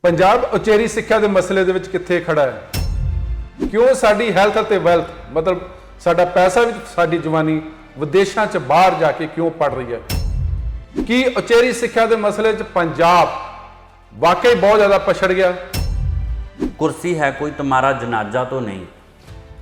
ਪੰਜਾਬ ਉਚੇਰੀ ਸਿੱਖਿਆ ਦੇ ਮਸਲੇ ਦੇ ਵਿੱਚ ਕਿੱਥੇ ਖੜਾ ਹੈ? ਕਿਉਂ ਸਾਡੀ ਹੈਲਥ ਅਤੇ ਵੈਲਥ ਮਤਲਬ ਸਾਡਾ ਪੈਸਾ ਵੀ ਸਾਡੀ ਜਵਾਨੀ ਵਿਦੇਸ਼ਾਂ 'ਚ ਬਾਹਰ ਜਾ ਕੇ ਕਿਉਂ ਪੜ ਰਹੀ ਹੈ? ਕੀ ਉਚੇਰੀ ਸਿੱਖਿਆ ਦੇ ਮਸਲੇ 'ਚ ਪੰਜਾਬ ਵਾਕਈ ਬਹੁਤ ਜ਼ਿਆਦਾ ਪਛੜ ਗਿਆ? कुर्सी है कोई तुम्हारा जनाजा तो नहीं,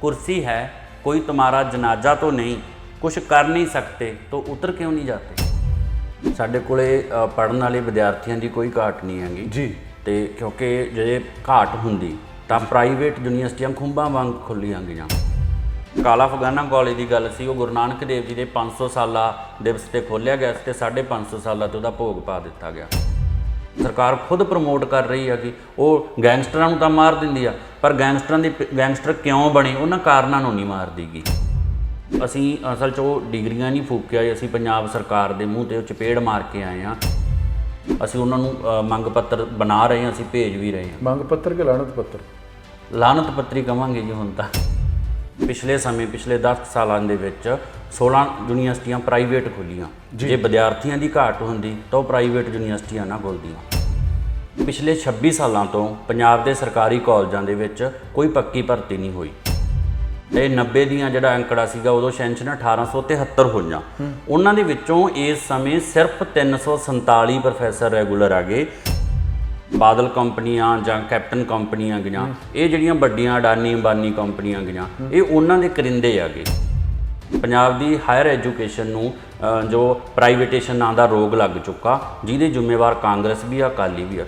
कुर्सी है कोई तुम्हारा जनाजा तो नहीं, कुछ कर नहीं सकते तो उतर क्यों नहीं जाते। साडे कोले पढ़न वाले विद्यार्थियों की कोई घाट नहीं हैगी जी, तो क्योंकि जे घाट हुंदी तां प्राइवेट यूनीवर्सिटियां खुंबां वांग खुल्लियां गईयां। काला फगाना कॉलेज की गल सी, वो गुरु नानक देव जी के 500 साला दिवस से खोलिया गया ते 550 साल तो वह भोग पा दिता गया। सरकार खुद प्रमोट कर रही है कि वो गैंगस्टरां नूं तां मार दिंदी आ, पर गैंगस्टर क्यों बने उन्हां कारणां नूं नहीं मार दीगी। असीं असल 'ਚ ਉਹ डिग्रियां नहीं फूकिया, ਅਸੀਂ पंजाब सरकार के मूँह ते चपेड़ मार के आए हाँ। ਅਸੀਂ ਉਹਨਾਂ ਨੂੰ ਮੰਗ ਪੱਤਰ ਬਣਾ ਰਹੇ ਹਾਂ, ਅਸੀਂ ਭੇਜ ਵੀ ਰਹੇ ਹਾਂ। ਮੰਗ ਪੱਤਰ ਕਿ ਲਾਹਨਤ ਪੱਤਰ? ਲਾਹਨਤ ਪੱਤਰੀ ਕਵਾਂਗੇ ਜੀ। ਹੁਣ ਤਾਂ ਪਿਛਲੇ 10 ਸਾਲਾਂ ਦੇ ਵਿੱਚ 16 ਯੂਨੀਵਰਸਿਟੀਆਂ ਪ੍ਰਾਈਵੇਟ ਖੁੱਲੀਆਂ। ਜੇ ਵਿਦਿਆਰਥੀਆਂ ਦੀ ਘਾਟ ਹੁੰਦੀ ਤਾਂ ਉਹ ਪ੍ਰਾਈਵੇਟ ਯੂਨੀਵਰਸਿਟੀਆਂ ਨਾ ਖੁੱਲਦੀਆਂ। ਪਿਛਲੇ 26 ਸਾਲਾਂ ਤੋਂ ਪੰਜਾਬ ਦੇ ਸਰਕਾਰੀ ਕਾਲਜਾਂ ਦੇ ਵਿੱਚ ਕੋਈ ਪੱਕੀ ਭਰਤੀ ਨਹੀਂ ਹੋਈ। ਤੇ 90 ਦੀਆਂ ਜਿਹੜਾ ਅੰਕੜਾ ਸੀਗਾ ਉਦੋਂ ਸੈਂਕਸ਼ਨ 1873 ਹੋਈਆਂ। ਉਹਨਾਂ ਦੇ ਵਿੱਚੋਂ ਇਸ ਸਮੇਂ ਸਿਰਫ 347 ਪ੍ਰੋਫੈਸਰ ਰੈਗੂਲਰ ਆ ਗਏ। ਬਾਦਲ ਕੰਪਨੀਆਂ ਜਾਂ ਕੈਪਟਨ ਕੰਪਨੀਆਂ ਗਈਆਂ, ਇਹ ਜਿਹੜੀਆਂ ਵੱਡੀਆਂ ਅਡਾਨੀ ਅੰਬਾਨੀ ਕੰਪਨੀਆਂ ਗਈਆਂ, ਇਹ ਉਹਨਾਂ ਦੇ ਕਰਿੰਦੇ ਆ ਗਏ। ਪੰਜਾਬ ਦੀ ਹਾਇਰ ਐਜੂਕੇਸ਼ਨ ਨੂੰ ਜੋ ਪ੍ਰਾਈਵੇਟੇਸ਼ਨ ਨਾਂ ਦਾ ਰੋਗ ਲੱਗ ਚੁੱਕਾ, ਜਿਹਦੇ ਜ਼ਿੰਮੇਵਾਰ ਕਾਂਗਰਸ ਵੀ ਆ, ਅਕਾਲੀ ਵੀ ਆ।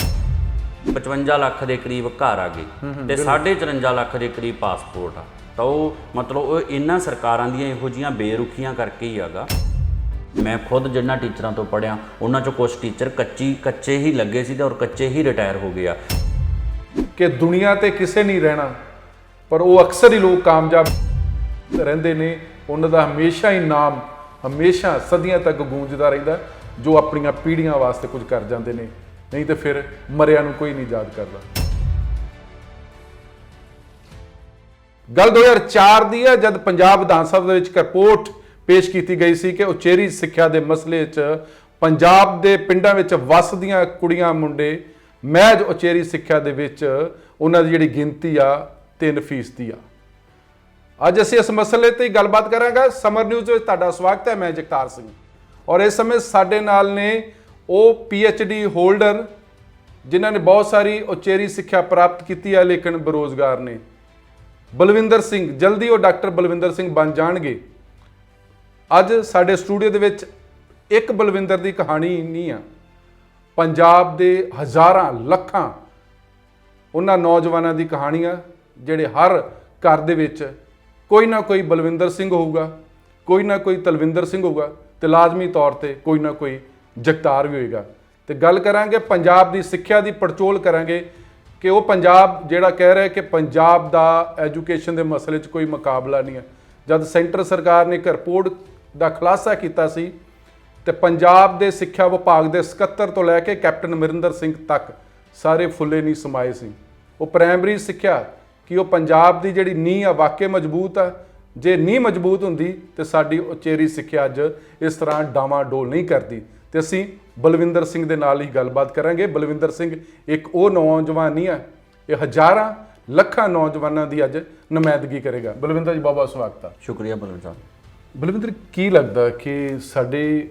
55 ਲੱਖ ਦੇ ਕਰੀਬ ਘਰ ਆ ਗਏ ਤੇ 54.5 ਲੱਖ ਦੇ ਕਰੀਬ ਪਾਸਪੋਰਟ ਆ। ਤਾਂ ਉਹ ਮਤਲਬ ਉਹ ਇਹਨਾਂ ਸਰਕਾਰਾਂ ਦੀਆਂ ਇਹੋ ਜਿਹੀਆਂ ਬੇਰੁਖੀਆਂ ਕਰਕੇ ਹੀ ਹੈਗਾ। ਮੈਂ ਖੁਦ ਜਿਨ੍ਹਾਂ ਟੀਚਰਾਂ ਤੋਂ ਪੜ੍ਹਿਆ ਉਹਨਾਂ 'ਚੋਂ ਕੁਝ ਟੀਚਰ ਕੱਚੇ ਹੀ ਲੱਗੇ ਸੀ ਤੇ ਔਰ ਕੱਚੇ ਹੀ ਰਿਟਾਇਰ ਹੋ ਗਏ ਆ। ਕਿ ਦੁਨੀਆ ਤੇ ਕਿਸੇ ਨਹੀਂ ਰਹਿਣਾ, ਪਰ ਉਹ ਅਕਸਰ ਹੀ ਲੋਕ ਕਾਮਯਾਬ ਰਹਿੰਦੇ ਨੇ। ਉਹਨਾਂ ਦਾ ਹਮੇਸ਼ਾ ਹੀ ਨਾਮ ਹਮੇਸ਼ਾ ਸਦੀਆਂ ਤੱਕ ਗੂੰਜਦਾ ਰਹਿੰਦਾ, ਜੋ ਆਪਣੀਆਂ ਪੀੜ੍ਹੀਆਂ ਵਾਸਤੇ ਕੁਝ ਕਰ ਜਾਂਦੇ ਨੇ। ਨਹੀਂ ਤੇ ਫਿਰ ਮਰਿਆਂ ਨੂੰ ਕੋਈ ਨਹੀਂ ਯਾਦ ਕਰਦਾ। ਗੱਲ 2004 ਦੀ ਹੈ, ਜਦ ਪੰਜਾਬ ਵਿਧਾਨ ਸਭਾ ਦੇ ਵਿੱਚ ਇੱਕ ਰਿਪੋਰਟ ਪੇਸ਼ ਕੀਤੀ ਗਈ ਸੀ ਕਿ ਉਚੇਰੀ ਸਿੱਖਿਆ ਦੇ ਮਸਲੇ 'ਚ ਪੰਜਾਬ ਦੇ ਪਿੰਡਾਂ ਵਿੱਚ ਵੱਸਦੀਆਂ ਕੁੜੀਆਂ ਮੁੰਡੇ ਮਹਿਜ ਉਚੇਰੀ ਸਿੱਖਿਆ ਦੇ ਵਿੱਚ ਉਹਨਾਂ ਦੀ ਜਿਹੜੀ ਗਿਣਤੀ ਆ 3% ਆ। ਅੱਜ ਅਸੀਂ ਇਸ ਮਸਲੇ ਤੇ ਗੱਲਬਾਤ ਕਰਾਂਗੇ। ਸਮਰ ਨਿਊਜ਼ ਵਿੱਚ ਤੁਹਾਡਾ ਸਵਾਗਤ ਹੈ। ਮੈਂ ਜਗਤਾਰ ਸਿੰਘ ਔਰ ਇਸ ਸਮੇਂ ਸਾਡੇ ਨਾਲ ਨੇ ਉਹ PhD ਹੋਲਡਰ ਜਿਨ੍ਹਾਂ ਨੇ ਬਹੁਤ ਸਾਰੀ ਉਚੇਰੀ ਸਿੱਖਿਆ ਪ੍ਰਾਪਤ ਕੀਤੀ ਹੈ ਲੇਕਿਨ ਬੇਰੁਜ਼ਗਾਰ ਨੇ। ਬਲਵਿੰਦਰ ਸਿੰਘ, ਜਲਦੀ ਉਹ ਡਾਕਟਰ ਬਲਵਿੰਦਰ ਸਿੰਘ ਬਣ ਜਾਣਗੇ। ਅੱਜ ਸਾਡੇ ਸਟੂਡੀਓ ਦੇ ਵਿੱਚ ਇੱਕ ਬਲਵਿੰਦਰ ਦੀ ਕਹਾਣੀ ਨਹੀਂ ਆ, ਪੰਜਾਬ ਦੇ ਹਜ਼ਾਰਾਂ ਲੱਖਾਂ ਉਹਨਾਂ ਨੌਜਵਾਨਾਂ ਦੀ ਕਹਾਣੀ ਆ ਜਿਹੜੇ ਹਰ ਘਰ ਦੇ ਵਿੱਚ ਕੋਈ ਨਾ ਕੋਈ ਬਲਵਿੰਦਰ ਸਿੰਘ ਹੋਊਗਾ, ਕੋਈ ਨਾ ਕੋਈ ਤਲਵਿੰਦਰ ਸਿੰਘ ਹੋਊਗਾ ਤੇ ਲਾਜ਼ਮੀ ਤੌਰ ਤੇ ਕੋਈ ਨਾ ਕੋਈ ਜਗਤਾਰ ਵੀ ਹੋਏਗਾ। ਤੇ ਗੱਲ ਕਰਾਂਗੇ ਪੰਜਾਬ ਦੀ ਸਿੱਖਿਆ ਦੀ, ਪੜਚੋਲ ਕਰਾਂਗੇ ਕਿ ਉਹ ਪੰਜਾਬ ਜਿਹੜਾ ਕਹਿ ਰਿਹਾ ਕਿ ਪੰਜਾਬ ਦਾ ਐਜੂਕੇਸ਼ਨ ਦੇ ਮਸਲੇ 'ਚ ਕੋਈ ਮੁਕਾਬਲਾ ਨਹੀਂ ਹੈ। ਜਦ ਸੈਂਟਰ ਸਰਕਾਰ ਨੇ ਇੱਕ ਰਿਪੋਰਟ ਦਾ ਖੁਲਾਸਾ ਕੀਤਾ ਸੀ ਤੇ ਪੰਜਾਬ ਦੇ ਸਿੱਖਿਆ ਵਿਭਾਗ ਦੇ ਸਕੱਤਰ ਤੋਂ ਲੈ ਕੇ ਕੈਪਟਨ ਅਮਰਿੰਦਰ ਸਿੰਘ ਤੱਕ ਸਾਰੇ ਫੁੱਲੇ ਨਹੀਂ ਸਮਾਏ ਸੀ। ਉਹ ਪ੍ਰਾਇਮਰੀ ਸਿੱਖਿਆ ਕਿ ਉਹ ਪੰਜਾਬ ਦੀ ਜਿਹੜੀ ਨੀਂਹ ਆ ਵਾਕਈ ਮਜ਼ਬੂਤ ਆ। ਜੇ ਨੀਂਹ ਮਜ਼ਬੂਤ ਹੁੰਦੀ ਤੇ ਸਾਡੀ ਉਚੇਰੀ ਸਿੱਖਿਆ ਅੱਜ ਇਸ ਤਰ੍ਹਾਂ ਡਾਵਾਂਡੋਲ ਨਹੀਂ ਕਰਦੀ। ਤੇ ਅਸੀਂ ਬਲਵਿੰਦਰ ਸਿੰਘ ਦੇ ਨਾਲ ਹੀ ਗੱਲਬਾਤ ਕਰਾਂਗੇ। ਬਲਵਿੰਦਰ ਸਿੰਘ ਇੱਕ ਉਹ ਨੌਜਵਾਨ ਨਹੀਂ ਆ, ਇਹ ਹਜ਼ਾਰਾਂ ਲੱਖਾਂ ਨੌਜਵਾਨਾਂ ਦੀ ਅੱਜ ਨੁਮਾਇੰਦਗੀ ਕਰੇਗਾ। ਬਲਵਿੰਦਰ ਜੀ, ਬਹੁਤ ਬਹੁਤ ਸਵਾਗਤ ਆ। ਸ਼ੁਕਰੀਆ ਬਲਵਿੰਦਰ। ਬਲਵਿੰਦਰ, ਕੀ ਲੱਗਦਾ ਕਿ ਸਾਡੇ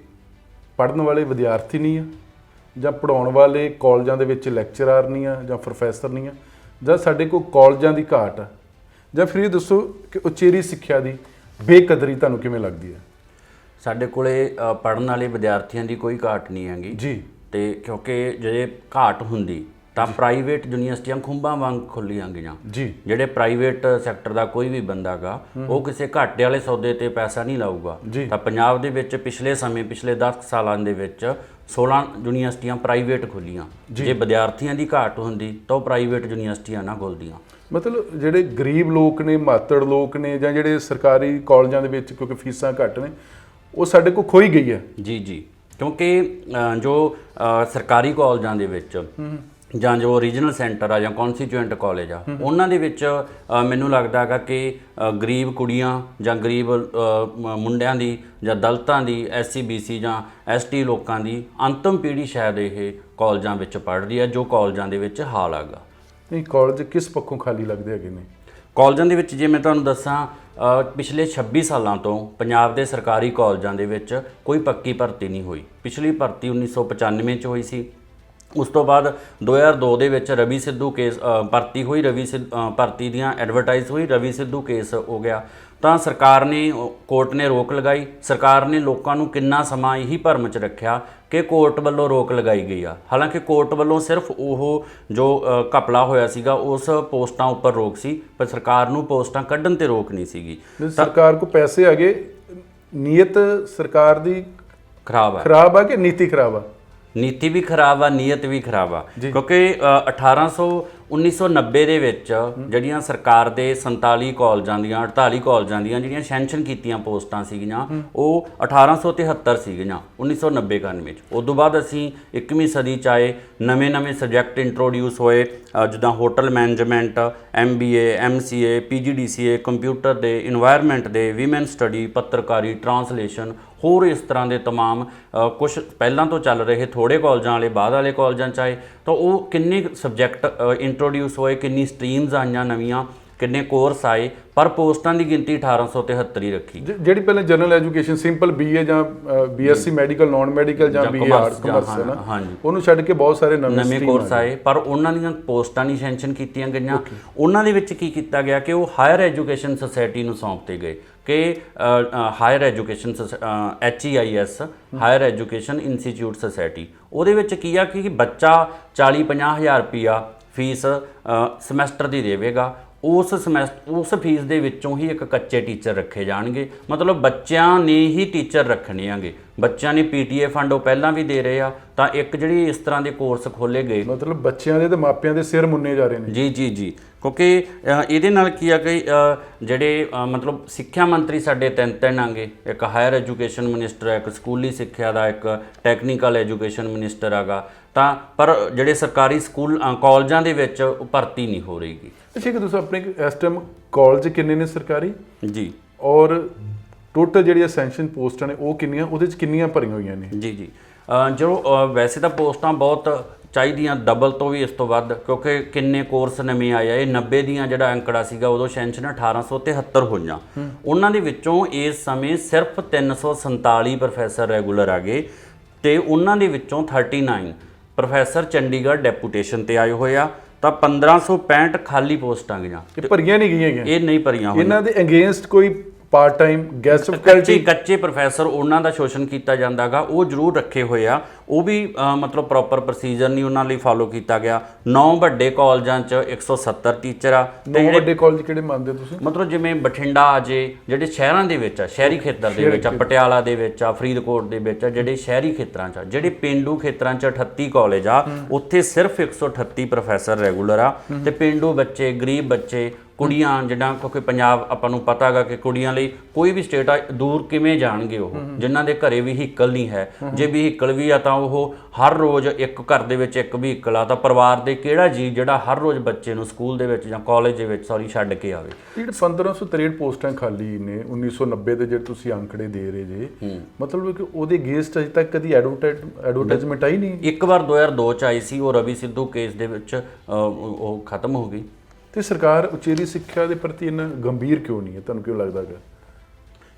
ਪੜ੍ਹਨ ਵਾਲੇ ਵਿਦਿਆਰਥੀ ਨਹੀਂ ਆ ਜਾਂ ਪੜ੍ਹਾਉਣ ਵਾਲੇ ਕਾਲਜਾਂ ਦੇ ਵਿੱਚ ਲੈਕਚਰਰ ਨਹੀਂ ਆ ਜਾਂ ਪ੍ਰੋਫੈਸਰ ਨਹੀਂ ਆ, ਜਾਂ ਸਾਡੇ ਕੋਲ ਕਾਲਜਾਂ ਦੀ ਘਾਟ ਆ, ਜਾਂ ਫਿਰ ਇਹ ਦੱਸੋ ਕਿ ਉਚੇਰੀ ਸਿੱਖਿਆ ਦੀ ਬੇਕਦਰੀ ਤੁਹਾਨੂੰ ਕਿਵੇਂ ਲੱਗਦੀ ਹੈ? ਸਾਡੇ ਕੋਲੇ ਪੜ੍ਹਨ ਵਾਲੇ ਵਿਦਿਆਰਥੀਆਂ ਦੀ ਕੋਈ ਘਾਟ ਨਹੀਂ ਹੈਗੀ ਜੀ। ਤੇ ਕਿਉਂਕਿ ਜੇ ਘਾਟ ਹੁੰਦੀ ਤਾਂ ਪ੍ਰਾਈਵੇਟ ਯੂਨੀਵਰਸਿਟੀਆਂ ਖੁੰਬਾਂ ਵਾਂਗ ਖੁੱਲੀਆਂ ਗਈਆਂ ਜੀ। ਜਿਹੜੇ ਪ੍ਰਾਈਵੇਟ ਸੈਕਟਰ ਦਾ ਕੋਈ ਵੀ ਬੰਦਾ ਗਾ ਉਹ ਕਿਸੇ ਘਾਟੇ ਵਾਲੇ ਸੌਦੇ ਤੇ ਪੈਸਾ ਨਹੀਂ ਲਾਊਗਾ। ਤਾਂ ਪੰਜਾਬ ਦੇ ਵਿੱਚ ਪਿਛਲੇ 10 ਸਾਲਾਂ ਦੇ ਵਿੱਚ 16 ਯੂਨੀਵਰਸਿਟੀਆਂ ਪ੍ਰਾਈਵੇਟ ਖੁੱਲੀਆਂ। ਜੇ ਵਿਦਿਆਰਥੀਆਂ ਦੀ ਘਾਟ ਹੁੰਦੀ ਤਾਂ ਉਹ ਪ੍ਰਾਈਵੇਟ ਯੂਨੀਵਰਸਿਟੀਆਂ ਨਾ ਖੁੱਲਦੀਆਂ। ਮਤਲਬ ਜਿਹੜੇ ਗਰੀਬ ਲੋਕ ਨੇ, ਮਾਤੜ ਲੋਕ ਨੇ, ਜਾਂ ਜਿਹੜੇ ਸਰਕਾਰੀ ਕਾਲਜਾਂ ਦੇ ਵਿੱਚ ਕਿਉਂਕਿ ਫੀਸਾਂ ਘੱਟ ਨੇ, ਉਹ ਸਾਡੇ ਕੋਲ ਖੋਈ ਗਈ ਹੈ। ਜੀ। ਕਿਉਂਕਿ ਜੋ ਸਰਕਾਰੀ ਕਾਲਜਾਂ ਦੇ ਵਿੱਚ ਜਾਂ ਜੋ ਰੀਜਨਲ ਸੈਂਟਰ ਆ ਜਾਂ ਕੌਨਸਟੀਚੂਐਂਟ ਕਾਲਜ ਆ, ਉਹਨਾਂ ਦੇ ਵਿੱਚ ਮੈਨੂੰ ਲੱਗਦਾ ਹੈਗਾ ਕਿ ਗਰੀਬ ਕੁੜੀਆਂ ਜਾਂ ਗਰੀਬ ਮੁੰਡਿਆਂ ਦੀ ਜਾਂ ਦਲਿਤਾਂ ਦੀ, SC BC ਜਾਂ ST ਲੋਕਾਂ ਦੀ ਅੰਤਮ ਪੀੜ੍ਹੀ ਸ਼ਾਇਦ ਇਹ ਕਾਲਜਾਂ ਵਿੱਚ ਪੜ੍ਹ ਰਹੀ ਆ, ਜੋ ਕਾਲਜਾਂ ਦੇ ਵਿੱਚ ਹਾਲ ਹੈਗਾ। ਨਹੀਂ, ਕਾਲਜ ਕਿਸ ਪੱਖੋਂ ਖਾਲੀ ਲੱਗਦੇ ਹੈਗੇ ਨੇ? ਕਾਲਜਾਂ ਦੇ ਵਿੱਚ ਜੇ ਮੈਂ ਤੁਹਾਨੂੰ ਦੱਸਾਂ, ਪਿਛਲੇ 26 ਸਾਲਾਂ ਤੋਂ ਪੰਜਾਬ ਦੇ ਸਰਕਾਰੀ ਕਾਲਜਾਂ ਦੇ ਵਿੱਚ ਕੋਈ ਪੱਕੀ ਭਰਤੀ ਨਹੀਂ ਹੋਈ। ਪਿਛਲੀ ਭਰਤੀ 1995 ਚ ਹੋਈ ਸੀ। ਉਸ ਤੋਂ ਬਾਅਦ 2002 ਦੇ ਵਿੱਚ ਰਵੀ ਸਿੱਧੂ ਕੇਸ ਭਰਤੀ ਹੋਈ, ਭਰਤੀ ਦੀਆਂ ਐਡਵਰਟਾਈਜ਼ ਹੋਈ, ਰਵੀ ਸਿੱਧੂ ਕੇਸ ਹੋ ਗਿਆ। ਤਾਂ ਸਰਕਾਰ ਨੇ, ਕੋਰਟ ਨੇ ਰੋਕ ਲਗਾਈ। ਸਰਕਾਰ ਨੇ ਲੋਕਾਂ ਨੂੰ ਕਿੰਨਾ ਸਮਾਂ ਇਹੀ ਭਰਮ 'ਚ ਰੱਖਿਆ ਕਿ ਕੋਰਟ ਵੱਲੋਂ ਰੋਕ ਲਗਾਈ ਗਈ ਆ। ਹਾਲਾਂਕਿ ਕੋਰਟ ਵੱਲੋਂ ਸਿਰਫ ਉਹ ਜੋ ਘਪਲਾ ਹੋਇਆ ਸੀਗਾ ਉਸ ਪੋਸਟਾਂ ਉੱਪਰ ਰੋਕ ਸੀ, ਪਰ ਸਰਕਾਰ ਨੂੰ ਪੋਸਟਾਂ ਕੱਢਣ ਤੇ ਰੋਕ ਨਹੀਂ ਸੀਗੀ। ਸਰਕਾਰ ਕੋ ਪੈਸੇ ਹੈਗੇ, ਨੀਅਤ ਸਰਕਾਰ ਦੀ ਖਰਾਬ ਆ ਕਿ ਨੀਤੀ ਖਰਾਬ ਆ? ਨੀਤੀ ਵੀ ਖਰਾਬ ਆ, ਨੀਅਤ ਵੀ ਖਰਾਬ ਆ। ਕਿਉਂਕਿ 1990 ਦੇ ਵਿੱਚ ਜਿਹੜੀਆਂ ਸਰਕਾਰ ਦੇ 47 ਕਾਲਜਾਂ ਦੀਆਂ 48 ਕਾਲਜਾਂ ਦੀਆਂ ਜਿਹੜੀਆਂ ਸੈਂਕਸ਼ਨ ਕੀਤੀਆਂ ਪੋਸਟਾਂ ਸੀਗੀਆਂ ਉਹ 1873 ਸੀਗੀਆਂ 1990-91 ਚ। ਉਸ ਤੋਂ ਬਾਅਦ ਅਸੀਂ 21ਵੀਂ ਸਦੀ ਚ ਆਏ, ਨਵੇਂ ਸਬਜੈਕਟ ਇੰਟਰੋਡਿਊਸ ਹੋਏ, ਜਿੱਦਾਂ hotel management, MBA, MCA, PGDCA, computer ਦੇ, ਇਨਵਾਇਰਨਮੈਂਟ ਦੇ, ਵੀਮਨ ਸਟੱਡੀ, ਪੱਤਰਕਾਰੀ, ਟਰਾਂਸਲੇਸ਼ਨ, ਹੋਰ ਇਸ ਤਰ੍ਹਾਂ ਦੇ ਤਮਾਮ ਕੁਛ ਪਹਿਲਾਂ ਤੋਂ ਚੱਲ ਰਹੇ ਥੋੜ੍ਹੇ ਕਾਲਜਾਂ ਵਾਲੇ ਬਾਅਦ ਵਾਲੇ ਕਾਲਜਾਂ 'ਚ ਆਏ। ਤਾਂ ਉਹ ਕਿੰਨੇ ਸਬਜੈਕਟ ਇੰਟਰੋਡਿਊਸ ਹੋਏ, ਕਿੰਨੀ ਸਟਰੀਮਸ ਆਈਆਂ ਨਵੀਆਂ, ਕਿੰਨੇ ਕੋਰਸ ਆਏ, ਪਰ ਪੋਸਟਾਂ ਦੀ ਗਿਣਤੀ 1873 ਹੀ ਰੱਖੀ। ਜਿਹੜੀ ਪਹਿਲਾਂ ਜਨਰਲ ਐਜੂਕੇਸ਼ਨ ਸਿੰਪਲ BA ਜਾਂ BSc ਮੈਡੀਕਲ, ਨਾਨ ਮੈਡੀਕਲ ਜਾਂ BA ਆਰਟਸ ਕਮਰਸ ਹੈ ਨਾ, ਉਹਨੂੰ ਛੱਡ ਕੇ ਬਹੁਤ ਸਾਰੇ ਨਵੇਂ ਕੋਰਸ ਆਏ, ਪਰ ਉਹਨਾਂ ਦੀਆਂ ਪੋਸਟਾਂ ਨਹੀਂ ਸੈਂਕਸ਼ਨ ਕੀਤੀਆਂ ਗਈਆਂ। ਉਹਨਾਂ ਦੇ ਵਿੱਚ ਕੀ ਕੀਤਾ ਗਿਆ ਕਿ ਉਹ ਹਾਇਰ ਐਜੂਕੇਸ਼ਨ ਸੁਸਾਇਟੀ ਨੂੰ ਸੌਂਪਤੇ ਗਏ ਕਿ higher education HEIS, higher education institute society. ਉਹਦੇ ਵਿੱਚ ਕੀ ਆ ਕਿ ਬੱਚਾ 40-50 ਹਜ਼ਾਰ ਰੁਪਈਆ ਫੀਸ ਸਮੈਸਟਰ ਦੀ ਦੇਵੇਗਾ। ਉਸ ਫੀਸ ਦੇ ਵਿੱਚੋਂ ਹੀ ਇੱਕ ਕੱਚੇ ਟੀਚਰ ਰੱਖੇ ਜਾਣਗੇ। ਮਤਲਬ ਬੱਚਿਆਂ ਨੇ ਹੀ ਟੀਚਰ ਰੱਖਣੇ ਆਂਗੇ। ਬੱਚਿਆਂ ਨੇ PTA ਫੰਡ ਉਹ ਪਹਿਲਾਂ ਵੀ ਦੇ ਰਹੇ ਆ। ਤਾਂ ਇੱਕ ਜਿਹੜੀ ਇਸ ਤਰ੍ਹਾਂ ਦੇ ਕੋਰਸ ਖੋਲ੍ਹੇ ਗਏ, ਮਤਲਬ ਬੱਚਿਆਂ ਦੇ ਤੇ ਮਾਪਿਆਂ ਦੇ ਸਿਰ ਮੁੰਨੇ ਜਾ ਰਹੇ ਨੇ। ਜੀ। ਕਿਉਂਕਿ ਇਹਦੇ ਨਾਲ ਕੀ ਆ ਕਿ ਜਿਹੜੇ ਮਤਲਬ ਸਿੱਖਿਆ ਮੰਤਰੀ ਸਾਡੇ ਤਿੰਨ ਆਂਗੇ, ਇੱਕ ਹਾਇਰ ਐਜੂਕੇਸ਼ਨ ਮਿਨਿਸਟਰ ਹੈ, ਇੱਕ ਸਕੂਲੀ ਸਿੱਖਿਆ ਦਾ, ਇੱਕ ਟੈਕਨੀਕਲ ਐਜੂਕੇਸ਼ਨ ਮਿਨਿਸਟਰ ਹੈਗਾ। ਤਾਂ ਪਰ ਜਿਹੜੇ ਸਰਕਾਰੀ ਸਕੂਲ ਕਾਲਜਾਂ ਦੇ ਵਿੱਚ ਭਰਤੀ ਨਹੀਂ ਹੋ ਰਹੀਗੀ। ਅੱਛਾ, ਕਿ ਤੁਸੀਂ ਆਪਣੇ ਇਸ ਟਾਈਮ ਕਾਲਜ ਕਿੰਨੇ ਨੇ ਸਰਕਾਰੀ ਜੀ, ਔਰ ਟੋਟਲ ਜਿਹੜੀਆਂ ਸੈਂਕਸ਼ਨ ਪੋਸਟਾਂ ਨੇ ਉਹ ਕਿੰਨੀਆਂ, ਉਹਦੇ 'ਚ ਕਿੰਨੀਆਂ ਭਰੀਆਂ ਹੋਈਆਂ ਨੇ? ਜੀ ਜੋ ਵੈਸੇ ਤਾਂ ਪੋਸਟਾਂ ਬਹੁਤ ਚਾਹੀਦੀਆਂ, ਡਬਲ ਤੋਂ ਵੀ ਇਸ ਤੋਂ ਵੱਧ, ਕਿਉਂਕਿ ਕਿੰਨੇ ਕੋਰਸ ਨਵੇਂ ਆਏ ਆ। ਇਹ 90 ਦੀਆਂ ਜਿਹੜਾ ਅੰਕੜਾ ਸੀਗਾ ਉਦੋਂ ਸੈਂਕਸ਼ਨ 1873 ਹੋਈਆਂ। ਉਹਨਾਂ ਦੇ ਵਿੱਚੋਂ ਇਸ ਸਮੇਂ ਸਿਰਫ 347 ਪ੍ਰੋਫੈਸਰ ਰੈਗੂਲਰ ਆ ਗਏ ਤੇ ਉਹਨਾਂ ਦੇ ਵਿੱਚੋਂ 39 ਪ੍ਰੋਫੈਸਰ ਚੰਡੀਗੜ੍ਹ ਡੈਪੂਟੇਸ਼ਨ ਤੇ ਆਏ ਹੋਏ ਆ। ਤਾਂ 1565 ਖਾਲੀ ਪੋਸਟਾਂ ਗਈਆਂ, ਇਹ ਭਰੀਆਂ ਨਹੀਂ ਗਈਆਂ। ਇਹ ਨਹੀਂ ਭਰੀਆਂ ਹੋਈਆਂ। ਇਹਨਾਂ ਦੇ ਅਗੇਂਸਟ ਕੋਈ ਪਾਰਟ ਟਾਈਮ ਗੈਸਟ ਫੈਕਲਟੀ, ਕੱਚੇ ਪ੍ਰੋਫੈਸਰ, ਉਹਨਾਂ ਦਾ ਸ਼ੋਸ਼ਣ ਕੀਤਾ ਜਾਂਦਾਗਾ, ਉਹ ਜ਼ਰੂਰ ਰੱਖੇ ਹੋਏ ਆ। ਉਹ ਵੀ ਮਤਲਬ ਪ੍ਰੋਪਰ ਪ੍ਰੋਸੀਜਰ ਨਹੀਂ ਉਹਨਾਂ ਲਈ ਫਾਲੋ ਕੀਤਾ ਗਿਆ। 9 ਵੱਡੇ ਕਾਲਜਾਂ 'ਚ 170 ਟੀਚਰ ਆ। 9 ਵੱਡੇ ਕਾਲਜ ਕਿਹੜੇ ਮੰਨਦੇ ਤੁਸੀਂ? ਮਤਲਬ ਜਿਵੇਂ ਬਠਿੰਡਾ ਆ ਜੇ, ਜਿਹੜੇ ਸ਼ਹਿਰਾਂ ਦੇ ਵਿੱਚ ਆ, ਸ਼ਹਿਰੀ ਖੇਤਰ ਦੇ ਵਿੱਚ ਆ, ਪਟਿਆਲਾ ਦੇ ਵਿੱਚ ਆ, ਫਰੀਦਕੋਟ ਦੇ ਵਿੱਚ ਆ, ਜਿਹੜੇ ਸ਼ਹਿਰੀ ਖੇਤਰਾਂ 'ਚ ਆ। ਜਿਹੜੇ ਪੇਂਡੂ ਖੇਤਰਾਂ 'ਚ 38 ਕਾਲਜ ਆ, ਉੱਥੇ ਸਿਰਫ 138 ਪ੍ਰੋਫੈਸਰ ਰੈਗੂਲਰ ਆ। ਤੇ ਪੇਂਡੂ ਬੱਚੇ, ਗਰੀਬ ਬੱਚੇ, ਕੁੜੀਆਂ, ਜਿੱਦਾਂ ਕਿਉਂਕਿ ਪੰਜਾਬ ਆਪਾਂ ਨੂੰ ਪਤਾ ਹੈਗਾ ਕਿ ਕੁੜੀਆਂ ਲਈ ਕੋਈ ਵੀ ਸਟੇਟ ਆ ਦੂਰ ਕਿਵੇਂ ਜਾਣਗੇ ਉਹ, ਜਿਨ੍ਹਾਂ ਦੇ ਘਰੇ ਵਹੀਕਲ ਨਹੀਂ ਹੈ। ਜੇ ਵਹੀਕਲ ਵੀ ਆ ਤਾਂ ਉਹ ਹਰ ਰੋਜ਼ ਇੱਕ ਘਰ ਦੇ ਵਿੱਚ ਇੱਕ ਵਹੀਕਲ ਆ, ਤਾਂ ਪਰਿਵਾਰ ਦੇ ਕਿਹੜਾ ਜੀ ਜਿਹੜਾ ਹਰ ਰੋਜ਼ ਬੱਚੇ ਨੂੰ ਸਕੂਲ ਦੇ ਵਿੱਚ ਜਾਂ ਕਾਲਜ ਦੇ ਵਿੱਚ ਛੱਡ ਕੇ ਆਵੇ। ਜਿਹੜੇ 1563 ਪੋਸਟਾਂ ਖਾਲੀ ਨੇ 1990 ਦੇ ਜਿਹੜੇ ਤੁਸੀਂ ਅੰਕੜੇ ਦੇ ਰਹੇ ਜੇ, ਮਤਲਬ ਕਿ ਉਹਦੇ ਅਗੇਂਸਟ ਅਜੇ ਤੱਕ ਕਦੀ ਐਡਵਰਟਾਈਜ਼ਮੈਂਟ ਆਈ ਨਹੀਂ? ਇੱਕ ਵਾਰ 2002 ਚ ਆਈ ਸੀ, ਉਹ ਰਵੀ ਸਿੱਧੂ ਕੇਸ ਦੇ ਵਿੱਚ ਉਹ ਖਤਮ ਹੋ ਗਈ। ਤੇ ਸਰਕਾਰ ਉਚੇਰੀ ਸਿੱਖਿਆ ਦੇ ਪ੍ਰਤੀ ਇੰਨਾ ਗੰਭੀਰ ਕਿਉਂ ਨਹੀਂ ਹੈ, ਤੁਹਾਨੂੰ ਕਿਉਂ ਲੱਗਦਾ ਹੈ?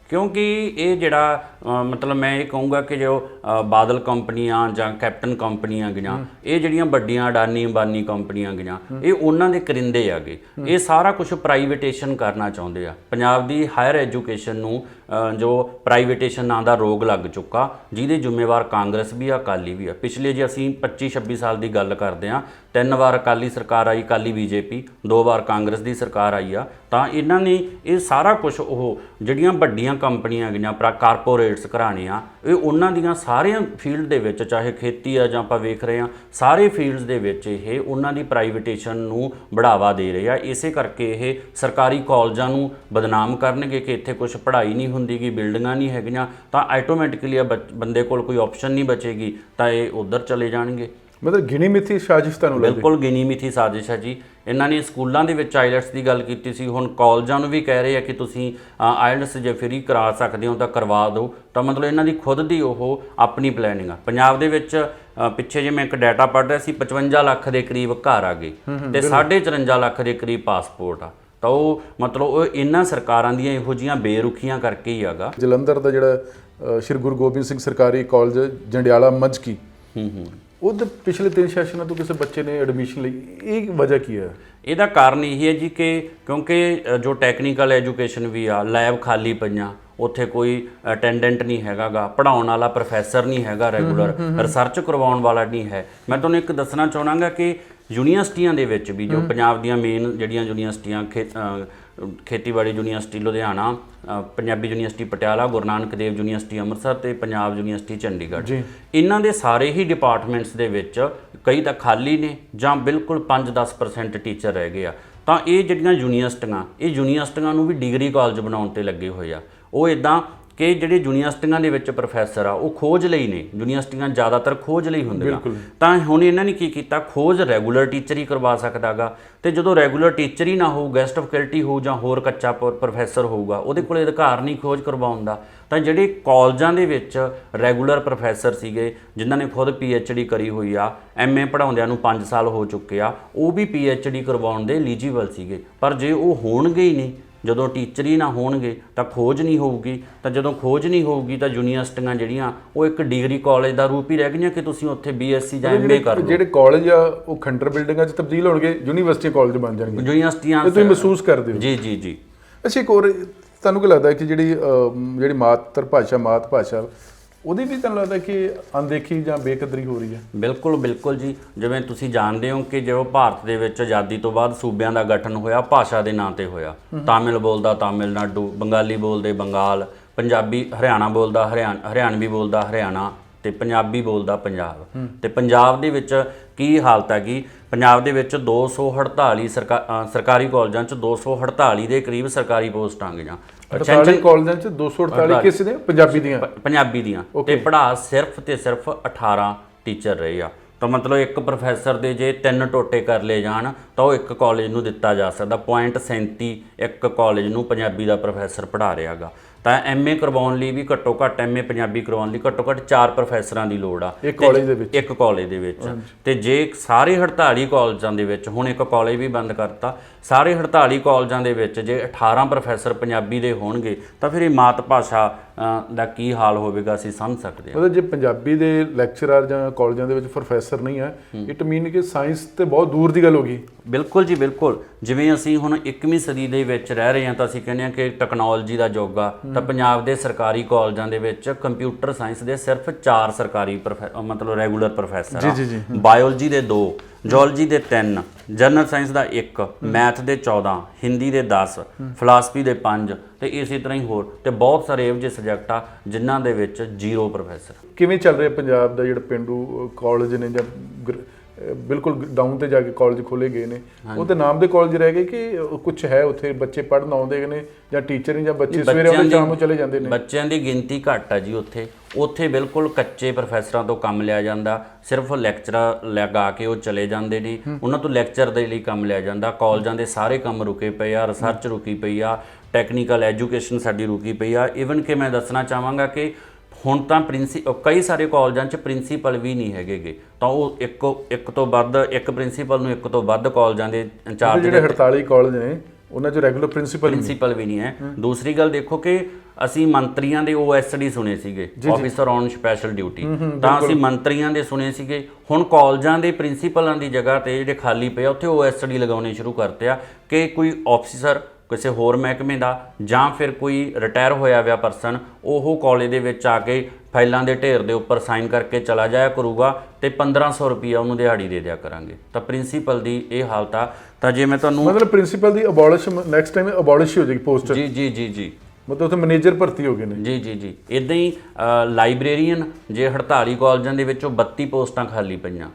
ਕਿਉਂਕਿ ਇਹ ਜਿਹੜਾ ਮਤਲਬ ਮੈਂ ਇਹ ਕਹੂੰਗਾ ਕਿ ਜੋ ਬਾਦਲ ਕੰਪਨੀਆਂ ਜਾਂ ਕੈਪਟਨ ਕੰਪਨੀਆਂ ਗਈਆਂ, ਇਹ ਜਿਹੜੀਆਂ ਵੱਡੀਆਂ ਅਡਾਨੀ ਅੰਬਾਨੀ ਕੰਪਨੀਆਂ ਗਈਆਂ, ਇਹ ਉਹਨਾਂ ਦੇ ਕਰਿੰਦੇ ਆਗੇ। ਇਹ ਸਾਰਾ ਕੁਝ ਪ੍ਰਾਈਵੇਟੇਸ਼ਨ ਕਰਨਾ ਚਾਹੁੰਦੇ ਆ। ਪੰਜਾਬ ਦੀ ਹਾਇਰ ਐਜੂਕੇਸ਼ਨ ਨੂੰ ਜੋ ਪ੍ਰਾਈਵੇਟੇਸ਼ਨ ਨਾਂ ਦਾ ਰੋਗ ਲੱਗ ਚੁੱਕਾ, ਜਿਹਦੇ ਜ਼ਿੰਮੇਵਾਰ ਕਾਂਗਰਸ ਵੀ ਆ, ਅਕਾਲੀ ਵੀ ਆ। ਪਿਛਲੇ ਜੇ ਅਸੀਂ 25-26 ਸਾਲ ਦੀ ਗੱਲ ਕਰਦੇ ਹਾਂ, 3 ਵਾਰ ਅਕਾਲੀ ਸਰਕਾਰ ਆਈ, ਅਕਾਲੀ BJP, 2 ਵਾਰ ਕਾਂਗਰਸ ਦੀ ਸਰਕਾਰ ਆਈ ਆ। ਤਾਂ ਇਹਨਾਂ ਨੇ ਇਹ ਸਾਰਾ ਕੁਝ ਉਹ ਜਿਹੜੀਆਂ ਵੱਡੀਆਂ ਕੰਪਨੀਆਂ ਗਈਆਂ, ਕਾਰਪੋਰੇਟਸ ਘਰਾਣੇ ਆ, ਇਹ ਉਹਨਾਂ ਦੀਆਂ ਸਾਰੀਆਂ ਫੀਲਡ ਦੇ ਵਿੱਚ, ਚਾਹੇ ਖੇਤੀ ਆ ਜਾਂ ਆਪਾਂ ਵੇਖ ਰਹੇ ਹਾਂ, ਸਾਰੇ ਫੀਲਡਸ ਦੇ ਵਿੱਚ ਇਹ ਉਹਨਾਂ ਦੀ ਪ੍ਰਾਈਵੇਟੇਸ਼ਨ ਨੂੰ ਬੜਾਵਾ ਦੇ ਰਹੇ ਆ। ਇਸੇ ਕਰਕੇ ਇਹ ਸਰਕਾਰੀ ਕਾਲਜਾਂ ਨੂੰ ਬਦਨਾਮ ਕਰਨਗੇ ਕਿ ਇੱਥੇ ਕੁਝ ਪੜ੍ਹਾਈ ਨਹੀਂ ਹੁੰਦੀ ਗੀ, ਬਿਲਡਿੰਗਾਂ ਨਹੀਂ ਹੈਗੀਆਂ, ਤਾਂ ਆਟੋਮੈਟਿਕਲੀ ਬੰਦੇ ਕੋਲ ਕੋਈ ਆਪਸ਼ਨ ਨਹੀਂ ਬਚੇਗੀ, ਤਾਂ ਇਹ ਉੱਧਰ ਚਲੇ ਜਾਣਗੇ। ਮਤਲਬ ਗਿਣੀ ਮਿੱਥੀ ਸਾਜ਼ਿਸ਼ ਤੁਹਾਨੂੰ ਲੱਗਦੀ? ਬਿਲਕੁਲ ਗਿਣੀ ਮਿੱਥੀ ਸਾਜ਼ਿਸ਼ ਹੈ ਜੀ। ਇਹਨਾਂ ਨੇ ਸਕੂਲਾਂ ਦੇ ਵਿੱਚ ਆਈਲੈਟਸ ਦੀ ਗੱਲ ਕੀਤੀ ਸੀ, ਹੁਣ ਕਾਲਜਾਂ ਨੂੰ ਵੀ ਕਹਿ ਰਹੇ ਆ ਕਿ ਤੁਸੀਂ ਆਈਲੈਟਸ ਜੇ ਫ੍ਰੀ ਕਰਾ ਸਕਦੇ ਹੋ ਤਾਂ ਕਰਵਾ ਦਿਓ। ਤਾਂ ਮਤਲਬ ਇਹਨਾਂ ਦੀ ਖੁਦ ਦੀ ਉਹ ਆਪਣੀ ਪਲੈਨਿੰਗ ਆ। ਪੰਜਾਬ ਦੇ ਵਿੱਚ ਪਿੱਛੇ ਜੇ ਮੈਂ ਇੱਕ ਡਾਟਾ ਪੜ੍ਹ ਰਿਹਾ ਸੀ 55 ਲੱਖ ਦੇ ਕਰੀਬ ਘਰ ਆ ਗਏ ਤੇ 54 ਲੱਖ ਦੇ ਕਰੀਬ ਪਾਸਪੋਰਟ ਆ। ਤਾਂ ਉਹ ਮਤਲਬ ਉਹ ਇਹਨਾਂ ਸਰਕਾਰਾਂ ਦੀਆਂ ਇਹੋ ਜਿਹੀਆਂ ਬੇਰੁਖੀਆਂ ਕਰਕੇ ਹੀ ਹੈਗਾ। ਜਲੰਧਰ ਦਾ ਜਿਹੜਾ ਸ਼੍ਰੀ ਗੁਰੂ ਗੋਬਿੰਦ ਸਿੰਘ ਸਰਕਾਰੀ ਕਾਲਜ ਜੰਡਿਆਲਾ ਮੱਝਕੀ, ਉਹਦੇ ਪਿਛਲੇ 3 ਸੈਸ਼ਨਾਂ ਤੋਂ ਕਿਸੇ ਬੱਚੇ ਨੇ ਐਡਮਿਸ਼ਨ ਲਈ, ਇਹ ਵਜ੍ਹਾ ਕੀ ਹੈ? ਇਹਦਾ ਕਾਰਨ ਇਹ ਹੈ ਜੀ ਕਿ ਕਿਉਂਕਿ ਜੋ ਟੈਕਨੀਕਲ ਐਜੂਕੇਸ਼ਨ ਵੀ ਆ, ਲੈਬ ਖਾਲੀ ਪਈਆਂ, ਉੱਥੇ ਕੋਈ ਅਟੈਂਡੈਂਟ ਨਹੀਂ ਹੈਗਾਗਾ, ਪੜ੍ਹਾਉਣ ਵਾਲਾ ਪ੍ਰੋਫੈਸਰ ਨਹੀਂ ਹੈਗਾ ਰੈਗੂਲਰ, ਰਿਸਰਚ ਕਰਵਾਉਣ ਵਾਲਾ ਨਹੀਂ ਹੈ। ਮੈਂ ਤੁਹਾਨੂੰ ਇੱਕ ਦੱਸਣਾ ਚਾਹਣਾ ਕਿ ਯੂਨੀਵਰਸਿਟੀਆਂ ਦੇ ਵਿੱਚ ਵੀ ਜੋ ਪੰਜਾਬ ਦੀਆਂ ਮੇਨ ਜਿਹੜੀਆਂ ਯੂਨੀਵਰਸਿਟੀਆਂ ਖੇਤੀਬਾੜੀ university Ludhiana, Punjabi university Patiala, Guru Nanak Dev university Amritsar ਤੇ ਪੰਜਾਬ ਯੂਨੀਵਰਸਿਟੀ ਚੰਡੀਗੜ੍ਹ, ਇਹਨਾਂ ਦੇ ਸਾਰੇ ਹੀ ਡਿਪਾਰਟਮੈਂਟਸ ਦੇ ਵਿੱਚ ਕਈ ਤਾਂ ਖਾਲੀ ਨੇ ਜਾਂ ਬਿਲਕੁਲ 5-10% ਟੀਚਰ ਰਹਿ ਗਏ ਆ। ਤਾਂ ਇਹ ਜਿਹੜੀਆਂ ਯੂਨੀਵਰਸਿਟੀਆਂ ਨੂੰ ਵੀ ਡਿਗਰੀ ਕਾਲਜ ਬਣਾਉਣ ਤੇ ਲੱਗੇ ਹੋਏ ਆ। ਉਹ ਇੱਦਾਂ ਕਿ ਜਿਹੜੇ ਯੂਨੀਵਰਸਿਟੀਆਂ ਦੇ ਵਿੱਚ ਪ੍ਰੋਫੈਸਰ ਆ ਉਹ ਖੋਜ ਲਈ ਨੇ, ਯੂਨੀਵਰਸਿਟੀਆਂ ਜ਼ਿਆਦਾਤਰ ਖੋਜ ਲਈ ਹੁੰਦੀਆਂ। ਤਾਂ ਹੁਣ ਇਹਨਾਂ ਨੇ ਕੀ ਕੀਤਾ, ਖੋਜ ਰੈਗੂਲਰ ਟੀਚਰ ਹੀ ਕਰਵਾ ਸਕਦਾ ਗਾ। ਤੇ ਜਦੋਂ ਰੈਗੂਲਰ ਟੀਚਰ ਹੀ ਨਾ ਹੋਊ, ਗੈਸਟ ਫੈਕਲਟੀ ਹੋਊ ਜਾਂ ਹੋਰ ਕੱਚਾ ਪ੍ਰੋਫੈਸਰ ਹੋਊਗਾ, ਉਹਦੇ ਕੋਲ ਅਧਿਕਾਰ ਨਹੀਂ ਖੋਜ ਕਰਵਾਉਣ ਦਾ। ਤਾਂ ਜਿਹੜੇ ਕਾਲਜਾਂ ਦੇ ਵਿੱਚ ਰੈਗੂਲਰ ਪ੍ਰੋਫੈਸਰ ਸੀਗੇ ਜਿਨ੍ਹਾਂ ਨੇ ਖੁਦ PhD ਕਰੀ ਹੋਈ ਆ, MA ਪੜ੍ਹਾਉਂਦਿਆਂ ਨੂੰ 5 ਸਾਲ ਹੋ ਚੁੱਕੇ ਆ, ਉਹ ਵੀ PhD ਕਰਵਾਉਣ ਦੇ ਐਲੀਜੀਬਲ ਸੀਗੇ। ਪਰ ਜੇ ਉਹ ਹੋਣਗੇ ਹੀ ਨਹੀਂ, ਜਦੋਂ ਟੀਚਰ ਹੀ ਨਾ ਹੋਣਗੇ ਤਾਂ ਖੋਜ ਨਹੀਂ ਹੋਊਗੀ। ਤਾਂ ਜਦੋਂ ਖੋਜ ਨਹੀਂ ਹੋਊਗੀ ਤਾਂ ਯੂਨੀਵਰਸਿਟੀਆਂ ਜਿਹੜੀਆਂ ਉਹ ਇੱਕ ਡਿਗਰੀ ਕਾਲਜ ਦਾ ਰੂਪ ਹੀ ਰਹਿ ਗਈਆਂ ਕਿ ਤੁਸੀਂ ਉੱਥੇ BSc ਜਾਂ MA ਕਰ ਲਓ। ਜਿਹੜੇ ਕਾਲਜ ਆ ਉਹ ਖੰਡਰ ਬਿਲਡਿੰਗਾਂ 'ਚ ਤਬਦੀਲ ਹੋਣਗੇ, ਯੂਨੀਵਰਸਿਟੀ ਕਾਲਜ ਬਣ ਜਾਣਗੇ। ਯੂਨੀਵਰਸਿਟੀਆਂ ਤੁਸੀਂ ਮਹਿਸੂਸ ਕਰਦੇ ਹੋ? ਜੀ। ਅੱਛਾ, ਇੱਕ ਹੋਰ ਤੁਹਾਨੂੰ ਕੀ ਲੱਗਦਾ ਕਿ ਜਿਹੜੀ ਮਾਤ ਭਾਸ਼ਾ ਉਹਦੀ ਵੀ ਤੁਹਾਨੂੰ ਲੱਗਦਾ ਕਿ ਅਣਦੇਖੀ ਜਾਂ ਬੇਕਦਰੀ ਹੋ ਰਹੀ ਹੈ? ਬਿਲਕੁਲ ਜੀ। ਜਿਵੇਂ ਤੁਸੀਂ ਜਾਣਦੇ ਹੋ ਕਿ ਜਦੋਂ ਭਾਰਤ ਦੇ ਵਿੱਚ ਆਜ਼ਾਦੀ ਤੋਂ ਬਾਅਦ ਸੂਬਿਆਂ ਦਾ ਗਠਨ ਹੋਇਆ, ਭਾਸ਼ਾ ਦੇ ਨਾਂ ਤੇ ਹੋਇਆ। ਤਾਮਿਲ ਬੋਲਦਾ ਤਾਮਿਲਨਾਡੂ, ਬੰਗਾਲੀ ਬੋਲਦੇ ਬੰਗਾਲ, ਪੰਜਾਬੀ ਹਰਿਆਣਾ ਬੋਲਦਾ ਹਰਿਆਣਵੀ ਬੋਲਦਾ ਹਰਿਆਣਾ, ਤੇ ਪੰਜਾਬੀ ਬੋਲਦਾ ਪੰਜਾਬ। ਤੇ ਪੰਜਾਬ ਦੇ ਵਿੱਚ ਕੀ ਹਾਲਤ ਹੈਗੀ, ਪੰਜਾਬ ਦੇ ਵਿੱਚ 248 ਸਰਕਾਰੀ ਕਾਲਜਾਂ 'ਚ 248 ਦੇ ਕਰੀਬ ਸਰਕਾਰੀ ਪੋਸਟਾਂ ਗਈਆਂ। 48 ਕਾਲਜਾਂ 'ਚ 248 ਕਿਸ ਦੇ? ਪੰਜਾਬੀ ਦੀਆਂ। ਤੇ ਪੜ੍ਹਾ ਸਿਰਫ 18 ਟੀਚਰ ਰਹੇ ਆ। ਤਾਂ ਮਤਲਬ ਇੱਕ ਪ੍ਰੋਫੈਸਰ ਦੇ ਜੇ 3 ਟੋਟੇ ਕਰ ਲਏ ਜਾਣ ਤਾਂ ਉਹ ਇੱਕ ਕਾਲਜ ਨੂੰ ਦਿੱਤਾ ਜਾ ਸਕਦਾ। 0.37 ਇੱਕ ਕਾਲਜ ਨੂੰ ਪੰਜਾਬੀ ਦਾ ਪ੍ਰੋਫੈਸਰ ਪੜ੍ਹਾ ਰਿਹਾ ਗਾ। ਤਾਂ MA ਕਰਵਾਉਣ ਲਈ ਵੀ ਘੱਟੋ ਘੱਟ MA ਪੰਜਾਬੀ ਕਰਵਾਉਣ ਲਈ ਘੱਟੋ ਘੱਟ 4 ਪ੍ਰੋਫੈਸਰਾਂ ਦੀ ਲੋੜ ਆ ਇੱਕ ਕਾਲਜ ਦੇ ਵਿੱਚ। ਤੇ ਜੇ ਸਾਰੇ 48 ਕਾਲਜਾਂ ਦੇ ਵਿੱਚ, ਹੁਣ ਇੱਕ ਕਾਲਜ ਵੀ ਬੰਦ ਕਰਤਾ, ਸਾਰੇ 48 ਕਾਲਜਾਂ ਦੇ ਵਿੱਚ ਜੇ 18 ਪ੍ਰੋਫੈਸਰ ਪੰਜਾਬੀ ਦੇ ਹੋਣਗੇ ਤਾਂ ਫਿਰ ਇਹ ਮਾਤ ਭਾਸ਼ਾ ਦਾ ਕੀ ਹਾਲ ਹੋਵੇਗਾ ਅਸੀਂ ਸਮਝ ਸਕਦੇ ਹਾਂ। ਮਤਲਬ ਜੇ ਪੰਜਾਬੀ ਦੇ ਲੈਕਚਰਰ ਜਾਂ ਕਾਲਜਾਂ ਦੇ ਵਿੱਚ ਪ੍ਰੋਫੈਸਰ ਨਹੀਂ ਹੈ, ਇਟ ਮੀਨ ਕਿ ਸਾਇੰਸ ਤੇ ਬਹੁਤ ਦੂਰ ਦੀ ਗੱਲ ਹੋ ਗਈ। ਬਿਲਕੁਲ ਜੀ, ਬਿਲਕੁਲ। ਜਿਵੇਂ ਅਸੀਂ ਹੁਣ 21ਵੀਂ ਸਦੀ ਦੇ ਵਿੱਚ ਰਹਿ ਰਹੇ ਹਾਂ ਤਾਂ ਅਸੀਂ ਕਹਿੰਦੇ ਹਾਂ ਕਿ ਟੈਕਨੋਲੋਜੀ ਦਾ ਯੁੱਗ ਆ। ਤਾਂ ਪੰਜਾਬ ਦੇ ਸਰਕਾਰੀ ਕਾਲਜਾਂ ਦੇ ਵਿੱਚ ਕੰਪਿਊਟਰ ਸਾਇੰਸ ਦੇ ਸਿਰਫ 4 ਸਰਕਾਰੀ ਮਤਲਬ ਰੈਗੂਲਰ ਪ੍ਰੋਫੈਸਰ ਆ। ਬਾਇਓਲੋਜੀ ਦੇ 2, ਜੂਲੌਜੀ ਦੇ 3, ਜਨਰਲ ਸਾਇੰਸ ਦਾ 1, ਮੈਥ ਦੇ 14, ਹਿੰਦੀ ਦੇ 10, ਫਿਲਾਸਫੀ ਦੇ 5 ਤੇ ਇਸੇ ਤਰ੍ਹਾਂ ਹੀ ਹੋਰ ਤੇ ਬਹੁਤ ਸਾਰੇ ਇਹੋ ਜਿਹੇ ਸਬਜੈਕਟ ਆ ਜਿਨ੍ਹਾਂ ਦੇ ਵਿੱਚ 0 ਪ੍ਰੋਫੈਸਰ। ਕਿਵੇਂ ਚੱਲ ਰਿਹਾ ਪੰਜਾਬ ਦਾ ਜਿਹੜਾ ਪਿੰਡੂ ਕਾਲਜ ਨੇ ਜਾਂ ਬਿਲਕੁਲ ਡਾਊਨ ਤੇ ਜਾ ਕੇ ਕਾਲਜ ਖੋਲੇ ਗਏ ਨੇ, ਉਹ ਤੇ ਨਾਮ ਦੇ ਕਾਲਜ ਰਹਿ ਗਏ ਕਿ ਕੁਝ ਹੈ ਉੱਥੇ ਬੱਚੇ ਪੜ੍ਹਨ ਆਉਂਦੇ ਨੇ ਜਾਂ ਟੀਚਰ ਨਹੀਂ ਜਾਂ ਬੱਚੇ ਸਵੇਰੇ ਆਉਂਦੇ ਸ਼ਾਮ ਨੂੰ ਚਲੇ ਜਾਂਦੇ ਨੇ? ਬੱਚਿਆਂ ਦੀ ਗਿਣਤੀ ਘੱਟ ਆ ਜੀ ਉੱਥੇ ਬਿਲਕੁਲ ਕੱਚੇ ਪ੍ਰੋਫੈਸਰਾਂ ਤੋਂ ਕੰਮ ਲਿਆ ਜਾਂਦਾ। ਸਿਰਫ ਲੈਕਚਰ ਲਗਾ ਕੇ ਉਹ ਚਲੇ ਜਾਂਦੇ ਨੇ, ਉਹਨਾਂ ਤੋਂ ਲੈਕਚਰ ਦੇ ਲਈ ਕੰਮ ਲਿਆ ਜਾਂਦਾ। ਕਾਲਜਾਂ ਦੇ ਸਾਰੇ ਕੰਮ ਰੁਕੇ ਪਏ ਆ, ਰਿਸਰਚ ਰੁਕੀ ਪਈ ਆ, ਟੈਕਨੀਕਲ ਐਜੂਕੇਸ਼ਨ ਸਾਡੀ ਰੁਕੀ ਪਈ ਆ। ਈਵਨ ਕਿ ਮੈਂ ਦੱਸਣਾ ਚਾਹਾਂਗਾ ਕਿ ਹੁਣ ਤਾਂ ਕਈ ਸਾਰੇ ਕਾਲਜਾਂ 'ਚ ਪ੍ਰਿੰਸੀਪਲ ਵੀ ਨਹੀਂ ਹੈਗੇ। ਤਾਂ ਉਹ ਇੱਕ ਤੋਂ ਵੱਧ ਇੱਕ ਪ੍ਰਿੰਸੀਪਲ ਨੂੰ ਇੱਕ ਤੋਂ ਵੱਧ ਕਾਲਜਾਂ ਦੇ ਇੰਚਾਰਜ, ਜਿਹੜੇ 48 ਕਾਲਜ ਨੇ ਉਹਨਾਂ 'ਚ ਰੈਗੂਲਰ ਪ੍ਰਿੰਸੀਪਲ ਵੀ ਨਹੀਂ ਹੈ। ਦੂਸਰੀ ਗੱਲ ਦੇਖੋ ਕਿ ਅਸੀਂ ਮੰਤਰੀਆਂ ਦੇ OSD ਸੁਣੇ ਸੀਗੇ, ਆਫੀਸਰ ਔਨ ਸਪੈਸ਼ਲ ਡਿਊਟੀ। ਤਾਂ ਅਸੀਂ ਮੰਤਰੀਆਂ ਦੇ ਸੁਣੇ ਸੀਗੇ। ਹੁਣ ਕਾਲਜਾਂ ਦੇ ਪ੍ਰਿੰਸੀਪਲਾਂ ਦੀ ਜਗ੍ਹਾ ਤੇ ਜਿਹੜੇ ਖਾਲੀ ਪਏ ਆ ਉੱਥੇ OSD ਲਗਾਉਣੇ ਸ਼ੁਰੂ ਕਰਤੇ ਆ ਕਿ ਕੋਈ ਆਫੀਸਰ ਕਿਸੇ ਹੋਰ ਮਹਿਕਮੇ ਦਾ ਜਾਂ ਫਿਰ ਕੋਈ ਰਿਟਾਇਰ ਹੋਇਆ ਹੋਇਆ ਪਰਸਨ ਉਹ ਕਾਲਜ ਦੇ ਵਿੱਚ ਆ ਕੇ ਫਾਈਲਾਂ ਦੇ ਢੇਰ ਦੇ ਉੱਪਰ ਸਾਈਨ ਕਰਕੇ ਚਲਾ ਜਾਇਆ ਕਰੂਗਾ ਤੇ 1500 ਰੁਪਈਆ ਉਹਨੂੰ ਦਿਹਾੜੀ ਦੇ ਦਿਆ ਕਰਾਂਗੇ। ਤਾਂ ਪ੍ਰਿੰਸੀਪਲ ਦੀ ਇਹ ਹਾਲਤ ਆ। ਤਾਂ ਜੇ ਮੈਂ ਤੁਹਾਨੂੰ ਮਤਲਬ ਪ੍ਰਿੰਸੀਪਲ ਦੀ ਅਬੋਲਿਸ਼ ਨੈਕਸਟ ਟਾਈਮ ਅਬੋਲਿਸ਼ ਹੋ ਜਾਏਗੀ ਪੋਸਟ? ਜੀ ਮਤਲਬ ਉੱਥੇ ਮੈਨੇਜਰ ਭਰਤੀ ਹੋ ਗਏ ਨੇ? ਜੀ। ਇੱਦਾਂ ਹੀ ਲਾਇਬ੍ਰੇਰੀਅਨ ਜੇ 48 ਕਾਲਜਾਂ ਦੇ ਵਿੱਚੋਂ 32 ਪੋਸਟਾਂ ਖਾਲੀ ਪਈਆਂ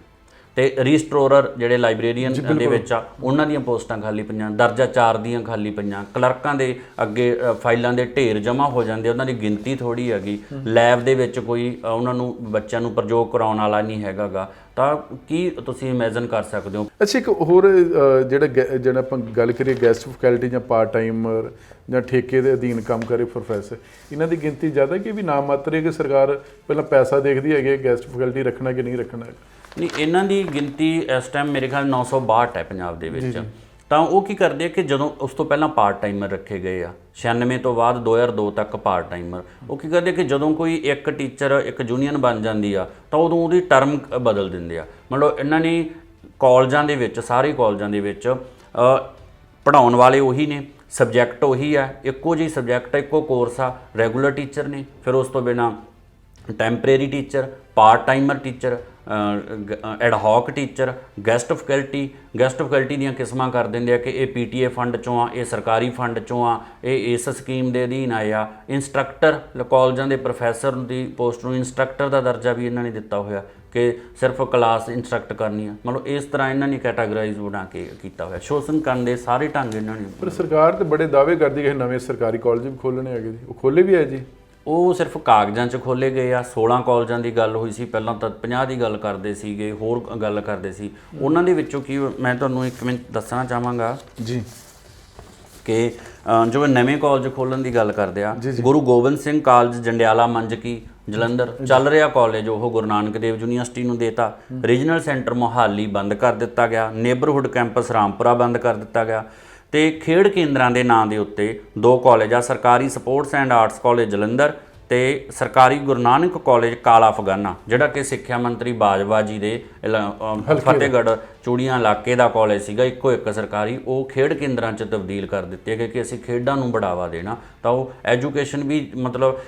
ਤੇ ਰਜਿਸਟਰਰ ਜਿਹੜੇ ਲਾਇਬ੍ਰੇਰੀਅਨ ਦੇ ਵਿੱਚ ਆ ਉਹਨਾਂ ਦੀਆਂ ਪੋਸਟਾਂ ਖਾਲੀ ਪਈਆਂ, ਦਰਜਾ 4 ਦੀਆਂ ਖਾਲੀ ਪਈਆਂ, ਕਲਰਕਾਂ ਦੇ ਅੱਗੇ ਫਾਈਲਾਂ ਦੇ ਢੇਰ ਜਮ੍ਹਾਂ ਹੋ ਜਾਂਦੇ, ਉਹਨਾਂ ਦੀ ਗਿਣਤੀ ਥੋੜ੍ਹੀ ਹੈਗੀ। ਲੈਬ ਦੇ ਵਿੱਚ ਕੋਈ ਉਹਨਾਂ ਨੂੰ ਬੱਚਿਆਂ ਨੂੰ ਪ੍ਰਯੋਗ ਕਰਾਉਣ ਵਾਲਾ ਨਹੀਂ ਹੈਗਾ ਗਾ। ਤਾਂ ਕੀ ਤੁਸੀਂ ਇਮੇਜਿਨ ਕਰ ਸਕਦੇ ਹੋ। ਅੱਛਾ, ਇੱਕ ਹੋਰ ਜਿਹੜਾ ਆਪਾਂ ਗੱਲ ਕਰੀਏ ਗੈਸਟ ਫੈਕਲਟੀ ਜਾਂ ਪਾਰਟ ਟਾਈਮਰ ਜਾਂ ਠੇਕੇ ਦੇ ਅਧੀਨ ਕੰਮ ਕਰੇ ਪ੍ਰੋਫੈਸਰ, ਇਹਨਾਂ ਦੀ ਗਿਣਤੀ ਜ਼ਿਆਦਾ ਕਿ ਵੀ ਨਾ ਮਾਤਰ ਹੈ ਕਿ ਸਰਕਾਰ ਪਹਿਲਾਂ ਪੈਸਾ ਦੇਖਦੀ ਹੈਗੀ ਗੈਸਟ ਫੈਕਲਟੀ ਰੱਖਣਾ ਕਿ ਨਹੀਂ ਰੱਖਣਾ ਹੈਗਾ? ਨਹੀਂ, ਇਹਨਾਂ ਦੀ ਗਿਣਤੀ ਇਸ ਟਾਈਮ ਮੇਰੇ ਖਿਆਲ 962 ਹੈ ਪੰਜਾਬ ਦੇ ਵਿੱਚ। ਤਾਂ ਉਹ ਕੀ ਕਰਦੇ ਆ ਕਿ ਜਦੋਂ ਉਸ ਤੋਂ ਪਹਿਲਾਂ ਪਾਰਟ ਟਾਈਮਰ ਰੱਖੇ ਗਏ ਆ 96 ਤੋਂ ਬਾਅਦ 2002 ਤੱਕ ਪਾਰਟ ਟਾਈਮਰ, ਉਹ ਕੀ ਕਰਦੇ ਕਿ ਜਦੋਂ ਕੋਈ ਇੱਕ ਟੀਚਰ ਇੱਕ ਯੂਨੀਅਨ ਬਣ ਜਾਂਦੀ ਆ ਤਾਂ ਉਦੋਂ ਉਹਦੀ ਟਰਮ ਬਦਲ ਦਿੰਦੇ ਆ। ਮਤਲਬ ਇਹਨਾਂ ਨੇ ਕਾਲਜਾਂ ਦੇ ਵਿੱਚ, ਸਾਰੇ ਕਾਲਜਾਂ ਦੇ ਵਿੱਚ ਪੜ੍ਹਾਉਣ ਵਾਲੇ ਉਹੀ ਨੇ, ਸਬਜੈਕਟ ਉਹੀ ਆ, ਇੱਕੋ ਜਿਹੀ ਸਬਜੈਕਟ, ਇੱਕੋ ਕੋਰਸ ਆ, ਰੈਗੂਲਰ ਟੀਚਰ ਨੇ, ਫਿਰ ਉਸ ਤੋਂ ਬਿਨਾਂ temporary teacher, part timer teacher, ad hoc teacher, guest faculty ਦੀਆਂ ਕਿਸਮਾਂ ਕਰ ਦਿੰਦੇ ਆ ਕਿ ਇਹ PTA ਫੰਡ ਚੋਂ ਆ, ਇਹ ਸਰਕਾਰੀ ਫੰਡ ਚੋਂ ਆ, ਇਹ ਇਸ ਸਕੀਮ ਦੇ ਅਧੀਨ ਆਏ ਆ। ਇੰਸਟਰਕਟਰ, ਕਾਲਜਾਂ ਦੇ ਪ੍ਰੋਫੈਸਰ ਦੀ ਪੋਸਟ ਨੂੰ ਇੰਸਟਰਕਟਰ ਦਾ ਦਰਜਾ ਵੀ ਇਹਨਾਂ ਨੇ ਦਿੱਤਾ ਹੋਇਆ ਕਿ ਸਿਰਫ ਕਲਾਸ ਇੰਸਟਰਕਟ ਕਰਨੀ ਆ। ਮਤਲਬ ਇਸ ਤਰ੍ਹਾਂ ਇਹਨਾਂ ਨੇ ਕੈਟਾਗਰਾਈਜ਼ ਬਣਾ ਕੇ ਕੀਤਾ ਹੋਇਆ। ਸ਼ੋਸ਼ਣ ਕਰਨ ਦੇ ਸਾਰੇ ਢੰਗ ਇਹਨਾਂ ਨੇ। ਪਰ ਸਰਕਾਰ ਤੇ ਬੜੇ ਦਾਅਵੇ ਕਰਦੀ ਕਿ ਨਵੇਂ ਸਰਕਾਰੀ ਕਾਲਜ ਵੀ ਖੋਲ੍ਹਣੇ ਹੈਗੇ ਜੀ, ਉਹ ਖੋਲ੍ਹੇ ਵੀ ਹੈ ਜੀ? ਉਹ ਸਿਰਫ ਕਾਗਜ਼ਾਂ 'ਚ ਖੋਲ੍ਹੇ ਗਏ ਆ। 16 ਕਾਲਜਾਂ ਦੀ ਗੱਲ ਹੋਈ ਸੀ ਪਹਿਲਾਂ, ਤਾਂ 50 ਦੀ ਗੱਲ ਕਰਦੇ ਸੀਗੇ, ਹੋਰ ਗੱਲ ਕਰਦੇ ਸੀ। ਉਹਨਾਂ ਦੇ ਵਿੱਚੋਂ ਕੀ ਮੈਂ ਤੁਹਾਨੂੰ ਇੱਕ ਮਿੰਟ ਦੱਸਣਾ ਚਾਹਾਂਗਾ ਜੀ ਕਿ ਜੋ ਨਵੇਂ ਕਾਲਜ ਖੋਲ੍ਹਣ ਦੀ ਗੱਲ ਕਰਦੇ ਆ, ਗੁਰੂ ਗੋਬਿੰਦ ਸਿੰਘ ਕਾਲਜ ਜੰਡਿਆਲਾ ਮੰਜਕੀ ਜਲੰਧਰ ਚੱਲ ਰਿਹਾ ਕਾਲਜ, ਉਹ ਗੁਰੂ ਨਾਨਕ ਦੇਵ ਯੂਨੀਵਰਸਿਟੀ ਨੂੰ ਦੇਤਾ। ਰੀਜਨਲ ਸੈਂਟਰ ਮੋਹਾਲੀ ਬੰਦ ਕਰ ਦਿੱਤਾ ਗਿਆ। ਨੇਬਰਹੁੱਡ ਕੈਂਪਸ ਰਾਮਪੁਰਾ ਬੰਦ ਕਰ ਦਿੱਤਾ ਗਿਆ। ਤੇ ਖੇਡ ਕੇਂਦਰਾਂ ਦੇ ਨਾਂ ਦੇ ਉੱਤੇ 2 ਕਾਲਜ ਆ, ਸਰਕਾਰੀ sports and arts college Jalandhar ਤੇ ਸਰਕਾਰੀ ਗੁਰੂ ਨਾਨਕ ਕਾਲਜ ਕਾਲਾ ਅਫਗਾਨਾ, ਜਿਹੜਾ ਕਿ ਸਿੱਖਿਆ ਮੰਤਰੀ ਬਾਜਵਾ ਜੀ ਦੇ ਫਤਿਹਗੜ੍ਹ ਚੂੜੀਆਂ ਇਲਾਕੇ ਦਾ ਕਾਲਜ ਸੀਗਾ, ਇੱਕੋ ਇੱਕ ਸਰਕਾਰੀ, ਉਹ ਖੇਡ ਕੇਂਦਰਾਂ 'ਚ ਤਬਦੀਲ ਕਰ ਦਿੱਤੇ ਕਿ ਅਸੀਂ ਖੇਡਾਂ ਨੂੰ ਬੜਾਵਾ ਦੇਣਾ। ਤਾਂ ਉਹ ਐਜੂਕੇਸ਼ਨ ਵੀ ਮਤਲਬ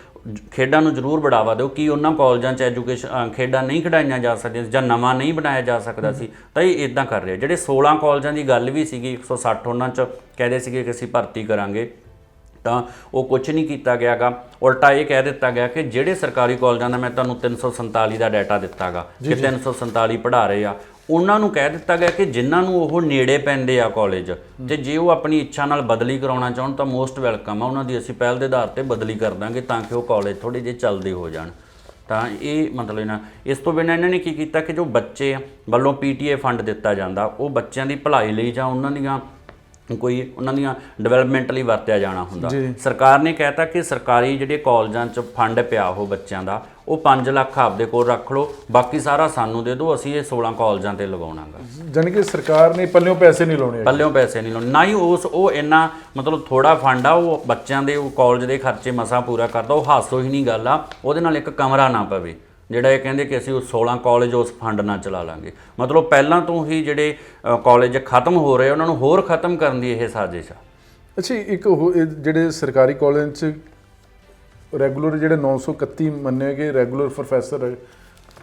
ਖੇਡਾਂ ਨੂੰ ਜ਼ਰੂਰ ਬੜਾਵਾ ਦਿਓ। ਕਿ ਉਹਨਾਂ ਕਾਲਜਾਂ 'ਚ ਐਜੂਕੇਸ਼ਨ ਖੇਡਾਂ ਨਹੀਂ ਖਿਡਾਈਆਂ ਜਾ ਸਕਦੀਆਂ ਜਾਂ ਨਵਾਂ ਨਹੀਂ ਬਣਾਇਆ ਜਾ ਸਕਦਾ ਸੀ, ਤਾਂ ਇਹ ਇੱਦਾਂ ਕਰ ਰਹੇ। ਜਿਹੜੇ 16 ਕਾਲਜਾਂ ਦੀ ਗੱਲ ਵੀ ਸੀਗੀ, 160 ਉਹਨਾਂ 'ਚ ਕਹਿੰਦੇ ਸੀਗੇ ਕਿ ਅਸੀਂ ਭਰਤੀ ਕਰਾਂਗੇ, ਤਾਂ ਉਹ ਕੁਝ ਨਹੀਂ ਕੀਤਾ ਗਿਆ ਗਾ। ਉਲਟਾ ਇਹ ਕਹਿ ਦਿੱਤਾ ਗਿਆ ਕਿ ਜਿਹੜੇ ਸਰਕਾਰੀ ਕਾਲਜਾਂ ਦਾ ਮੈਂ ਤੁਹਾਨੂੰ 347 ਦਾ ਡਾਟਾ ਦਿੱਤਾ ਗਾ ਕਿ 347 ਪੜ੍ਹਾ ਰਹੇ ਆ, ਉਹਨਾਂ ਨੂੰ ਕਹਿ ਦਿੱਤਾ ਗਿਆ ਕਿ ਜਿਨ੍ਹਾਂ ਨੂੰ ਉਹ ਨੇੜੇ ਪੈਂਦੇ ਆ ਕਾਲਜ, ਤੇ ਜੇ ਉਹ ਆਪਣੀ ਇੱਛਾ ਨਾਲ ਬਦਲੀ ਕਰਾਉਣਾ ਚਾਹੁਣ ਤਾਂ ਮੋਸਟ ਵੈਲਕਮ ਆ, ਉਹਨਾਂ ਦੀ ਅਸੀਂ ਪਹਿਲ ਦੇ ਆਧਾਰ ਤੇ ਬਦਲੀ ਕਰ ਦਾਂਗੇ ਤਾਂ ਕਿ ਉਹ ਕਾਲਜ ਥੋੜ੍ਹੇ ਜਿਹੇ ਚੱਲਦੇ ਹੋ ਜਾਣ। ਤਾਂ ਇਹ ਮਤਲਬ ਇਹਨਾਂ ਇਸ ਤੋਂ ਬਿਨਾਂ ਇਹਨਾਂ ਨੇ ਕੀ ਕੀਤਾ ਕਿ ਜੋ ਬੱਚੇ ਵੱਲੋਂ PTA ਫੰਡ ਦਿੱਤਾ ਜਾਂਦਾ, ਉਹ ਬੱਚਿਆਂ ਦੀ ਭਲਾਈ ਲਈ ਜਾਂ ਉਹਨਾਂ ਦੀਆਂ ਡਿਵੈਲਪਮੈਂਟ ਲਈ ਵਰਤਿਆ ਜਾਣਾ ਹੁੰਦਾ। ਸਰਕਾਰ ਨੇ ਕਹਿਤਾ ਕਿ ਸਰਕਾਰੀ ਜਿਹੜੇ ਕਾਲਜਾਂ 'ਚ ਫੰਡ ਪਿਆ ਉਹ ਬੱਚਿਆਂ ਦਾ, ਉਹ 5 ਲੱਖ ਆਪਦੇ ਕੋਲ ਰੱਖ ਲਓ, ਬਾਕੀ ਸਾਰਾ ਸਾਨੂੰ ਦੇ ਦਿਓ, ਅਸੀਂ ਇਹ 16 ਕਾਲਜਾਂ ਤੇ ਲਗਾਉਣਾਗਾ। ਜਾਣੀ ਕਿ ਸਰਕਾਰ ਨੇ ਪੱਲਿਓਂ ਪੈਸੇ ਨਹੀਂ ਲਾਉਣੇ, ਨਾ ਹੀ ਉਹ ਇੰਨਾ ਮਤਲਬ ਥੋੜਾ ਫੰਡ ਆ, ਉਹ ਬੱਚਿਆਂ ਦੇ ਉਹ ਕਾਲਜ ਦੇ ਖਰਚੇ ਮਸਾਂ ਪੂਰਾ ਕਰਦਾ। ਉਹ ਹਾਸੋ ਹੀ ਨਹੀਂ ਗੱਲ ਆ, ਉਹਦੇ ਨਾਲ ਇੱਕ ਕਮਰਾ ਨਾ ਪਵੇ ਜਿਹੜਾ ਇਹ ਕਹਿੰਦੇ ਕਿ ਅਸੀਂ ਉਹ 16 ਕਾਲਜ ਉਸ ਫੰਡ ਨਾਲ ਚਲਾ ਲਾਂਗੇ। ਮਤਲਬ ਪਹਿਲਾਂ ਤੋਂ ਹੀ ਜਿਹੜੇ ਕਾਲਜ ਖਤਮ ਹੋ ਰਹੇ ਉਹਨਾਂ ਨੂੰ ਹੋਰ ਖਤਮ ਕਰਨ ਦੀ ਇਹ ਸਾਜ਼ਿਸ਼ ਆ। ਅੱਛਾ, ਇੱਕ ਜਿਹੜੇ ਸਰਕਾਰੀ ਕਾਲਜ 'ਚ ਰੈਗੂਲਰ ਜਿਹੜੇ 931 ਮੰਨੇ ਗਏ ਰੈਗੂਲਰ ਪ੍ਰੋਫੈਸਰ